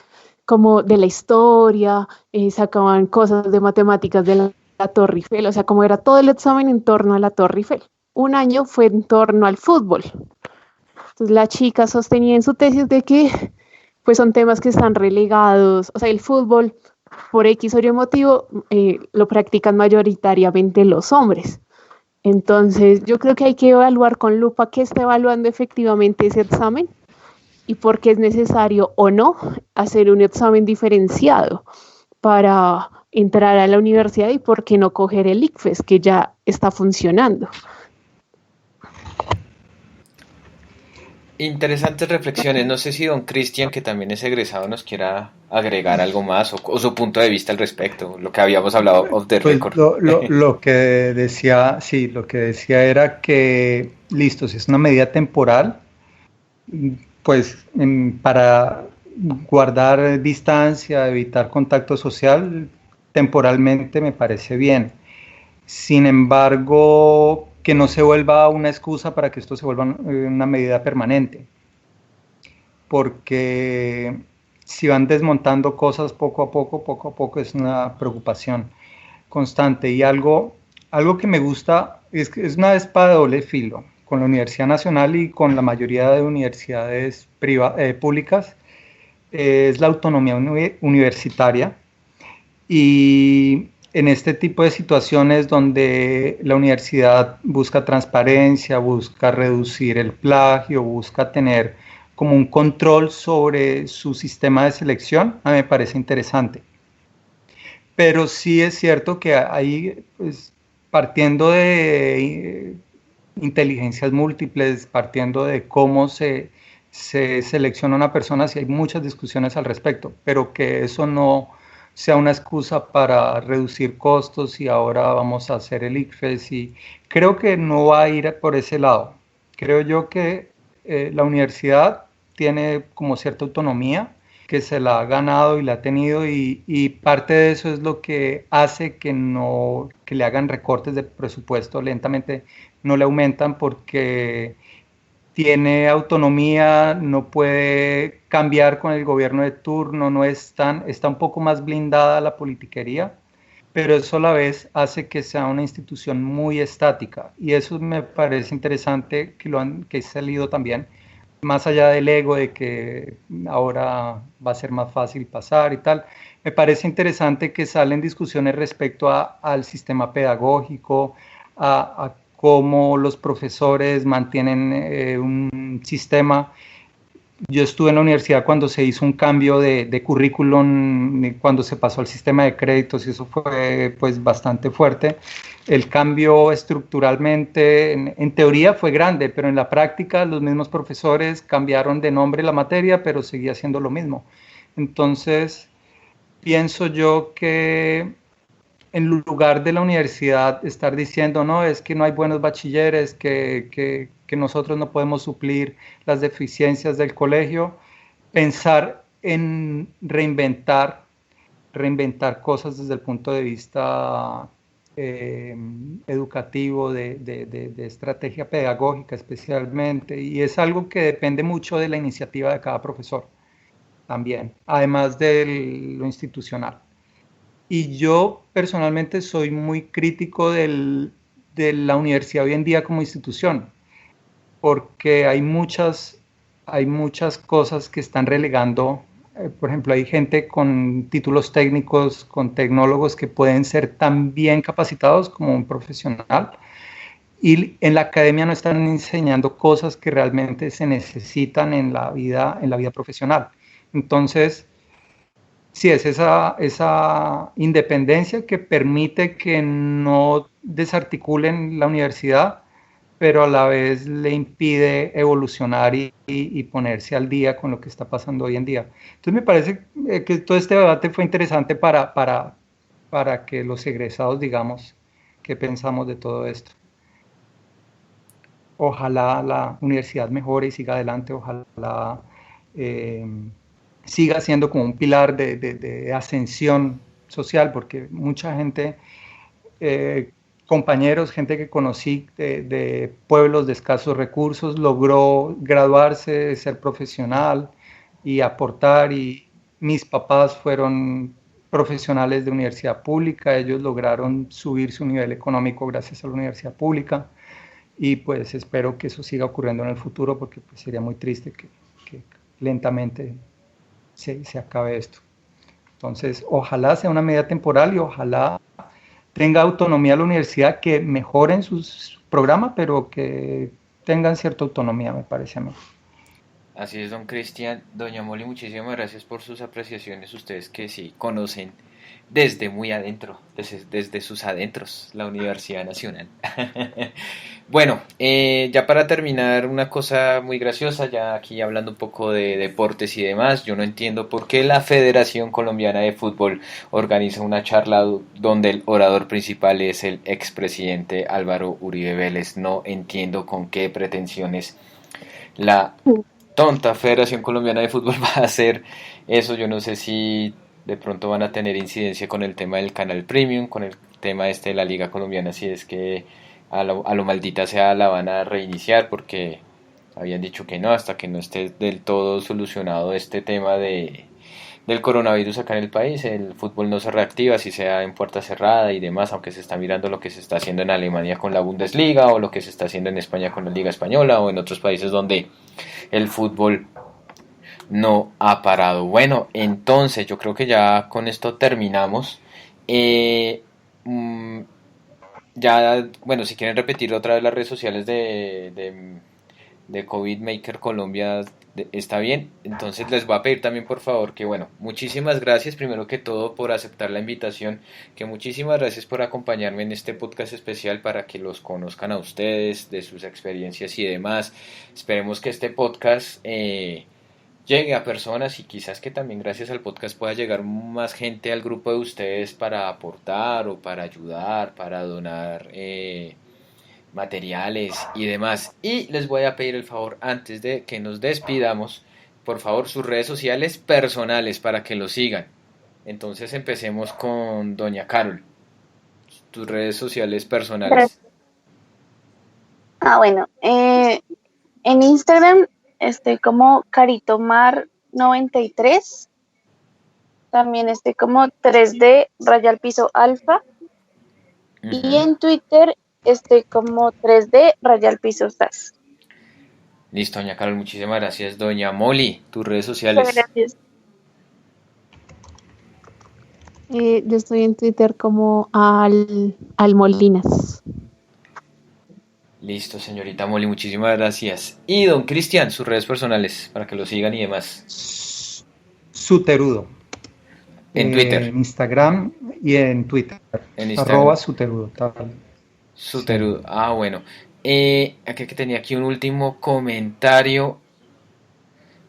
como de la historia, sacaban cosas de matemáticas de la Torre Eiffel, o sea, como era todo el examen en torno a la Torre Eiffel. Un año fue en torno al fútbol. Entonces la chica sostenía en su tesis de que pues son temas que están relegados, o sea, el fútbol por X o Y motivo lo practican mayoritariamente los hombres. Entonces yo creo que hay que evaluar con lupa qué está evaluando efectivamente ese examen y por qué es necesario o no hacer un examen diferenciado para entrar a la universidad y por qué no coger el ICFES que ya está funcionando. Interesantes reflexiones. No sé si don Cristian, que también es egresado, nos quiera agregar algo más o su punto de vista al respecto, lo que habíamos hablado off the Pues record. lo que decía, sí, lo que decía era que, listo, si es una medida temporal, pues para guardar distancia, evitar contacto social, temporalmente me parece bien. Sin embargo, que no se vuelva una excusa para que esto se vuelva una medida permanente, porque si van desmontando cosas poco a poco es una preocupación constante. Y algo que me gusta es que es una espada de doble filo con la Universidad Nacional y con la mayoría de universidades públicas, es la autonomía universitaria. Y en este tipo de situaciones donde la universidad busca transparencia, busca reducir el plagio, busca tener como un control sobre su sistema de selección, a mí me parece interesante. Pero sí es cierto que ahí, pues, partiendo de inteligencias múltiples, partiendo de cómo se selecciona una persona, sí hay muchas discusiones al respecto, pero que eso no sea una excusa para reducir costos y ahora vamos a hacer el ICFES, y creo que no va a ir por ese lado. Creo yo que la universidad tiene como cierta autonomía que se la ha ganado y la ha tenido, y parte de eso es lo que hace que le hagan recortes de presupuesto lentamente, no le aumentan porque tiene autonomía, no puede cambiar con el gobierno de turno, está un poco más blindada la politiquería, pero eso a la vez hace que sea una institución muy estática, y eso me parece interesante que ha salido también, más allá del ego de que ahora va a ser más fácil pasar y tal. Me parece interesante que salen discusiones respecto al sistema pedagógico, a cómo los profesores mantienen un sistema. Yo estuve en la universidad cuando se hizo un cambio de currículum, cuando se pasó al sistema de créditos, y eso fue pues bastante fuerte. El cambio estructuralmente, en teoría fue grande, pero en la práctica los mismos profesores cambiaron de nombre la materia, pero seguía siendo lo mismo. Entonces, pienso yo que en lugar de la universidad estar diciendo, no, es que no hay buenos bachilleres, que nosotros no podemos suplir las deficiencias del colegio, pensar en reinventar cosas desde el punto de vista educativo, de estrategia pedagógica especialmente, y es algo que depende mucho de la iniciativa de cada profesor también, además de lo institucional. Y yo personalmente soy muy crítico de la universidad hoy en día como institución, porque hay muchas cosas que están relegando. Por ejemplo, hay gente con títulos técnicos, con tecnólogos que pueden ser tan bien capacitados como un profesional, y en la academia no están enseñando cosas que realmente se necesitan en la vida profesional. Entonces, sí, es esa independencia que permite que no desarticulen la universidad, pero a la vez le impide evolucionar y ponerse al día con lo que está pasando hoy en día. Entonces me parece que todo este debate fue interesante para que los egresados digamos qué pensamos de todo esto. Ojalá la universidad mejore y siga adelante, ojalá siga siendo como un pilar de ascensión social, porque mucha gente, compañeros, gente que conocí de pueblos de escasos recursos, logró graduarse, ser profesional y aportar, y mis papás fueron profesionales de universidad pública, ellos lograron subir su nivel económico gracias a la universidad pública y pues espero que eso siga ocurriendo en el futuro porque pues, sería muy triste que lentamente se acabe esto. Entonces, ojalá sea una medida temporal y ojalá tenga autonomía la universidad, que mejoren sus programas, pero que tengan cierta autonomía, me parece a mí. Así es, don Cristian. Doña Moli, muchísimas gracias por sus apreciaciones. Ustedes que sí conocen desde muy adentro, desde sus adentros, la Universidad Nacional. Bueno, ya para terminar, una cosa muy graciosa, ya aquí hablando un poco de deportes y demás, yo no entiendo por qué la Federación Colombiana de Fútbol organiza una charla donde el orador principal es el expresidente Álvaro Uribe Vélez. No entiendo con qué pretensiones la tonta Federación Colombiana de Fútbol va a hacer eso. Yo no sé si de pronto van a tener incidencia con el tema del canal premium, con el tema de la Liga Colombiana, si es que a lo maldita sea la van a reiniciar, porque habían dicho que no, hasta que no esté del todo solucionado este tema del coronavirus acá en el país, el fútbol no se reactiva, así sea en puerta cerrada y demás, aunque se está mirando lo que se está haciendo en Alemania con la Bundesliga, o lo que se está haciendo en España con la Liga Española, o en otros países donde el fútbol no ha parado. Bueno, entonces yo creo que ya con esto terminamos. Ya, bueno, si quieren repetir otra vez las redes sociales de COVID Maker Colombia, está bien. Entonces les voy a pedir también por favor que, bueno, muchísimas gracias primero que todo por aceptar la invitación, que muchísimas gracias por acompañarme en este podcast especial para que los conozcan a ustedes, de sus experiencias y demás. Esperemos que este podcast llegue a personas y quizás que también gracias al podcast pueda llegar más gente al grupo de ustedes para aportar o para ayudar, para donar materiales y demás. Y les voy a pedir el favor, antes de que nos despidamos, por favor sus redes sociales personales para que lo sigan. Entonces empecemos con doña Carol, tus redes sociales personales. Bueno, en Instagram estoy como Caritomar93, también estoy como 3D raya piso alfa, y en Twitter estoy como 3D raya piso SAS. Listo, doña Carol, muchísimas gracias. Doña Moli, tus redes sociales. Gracias. Yo estoy en Twitter como Almolinas. Listo, señorita Moli, muchísimas gracias. Y don Cristian, sus redes personales, para que lo sigan y demás. Suterudo. En Twitter. En Instagram y en Twitter. En Instagram. @Suterudo. Suterudo. Ah, bueno. Aquí que tenía aquí un último comentario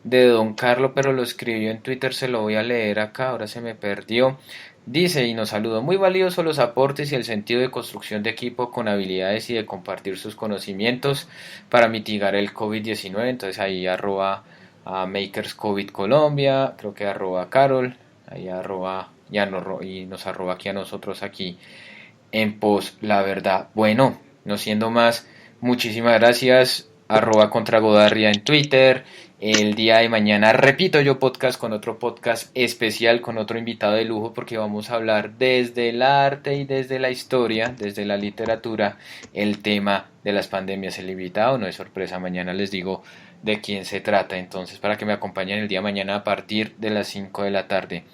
de don Carlos, pero lo escribió en Twitter, se lo voy a leer acá, ahora se me perdió. Dice y nos saludó: muy valiosos los aportes y el sentido de construcción de equipo con habilidades y de compartir sus conocimientos para mitigar el COVID-19. Entonces ahí arroba a Makers COVID Colombia, creo que arroba Carol, ahí arroba y nos arroba aquí a nosotros aquí en Pos La Verdad. Bueno, no siendo más, muchísimas gracias. Arroba Contra Godarria en Twitter. El día de mañana repito yo podcast con otro podcast especial, con otro invitado de lujo, porque vamos a hablar desde el arte y desde la historia, desde la literatura, el tema de las pandemias. El invitado no es sorpresa, mañana les digo de quién se trata. Entonces, para que me acompañen el día de mañana a partir de las 5 de la tarde.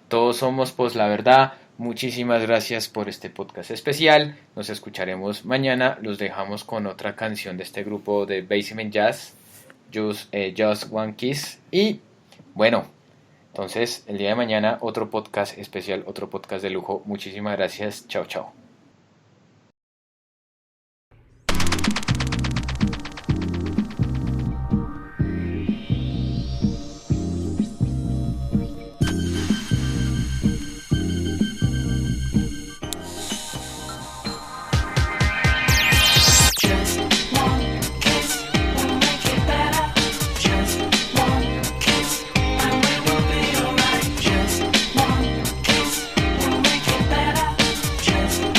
Todos somos Pos La Verdad. Muchísimas gracias por este podcast especial. Nos escucharemos mañana. Los dejamos con otra canción de este grupo de Basement Jazz, Just One Kiss. Y bueno, entonces el día de mañana otro podcast especial, otro podcast de lujo. Muchísimas gracias. Chao, chao. Just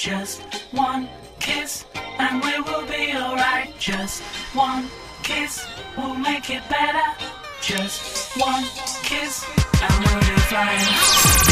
Just one kiss and we will be alright. Just one kiss will make it better. Just one kiss and we'll be flying.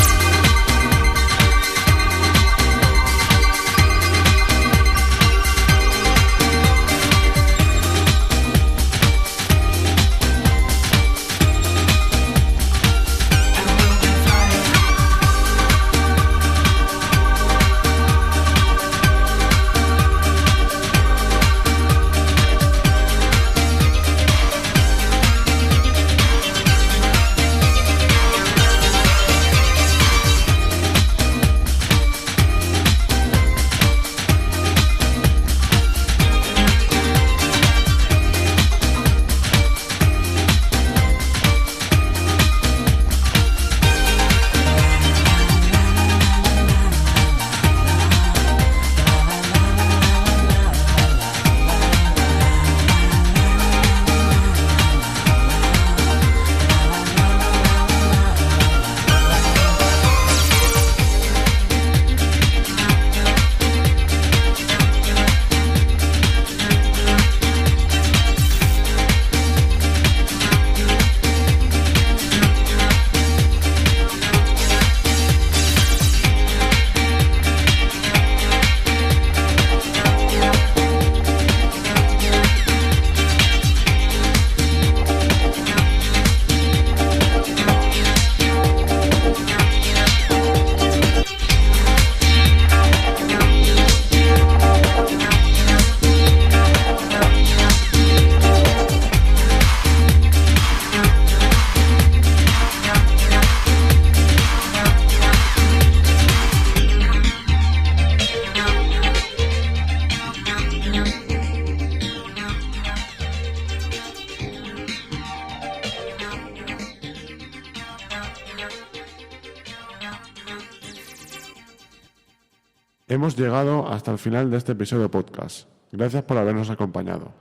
Hemos llegado hasta el final de este episodio de podcast. Gracias por habernos acompañado.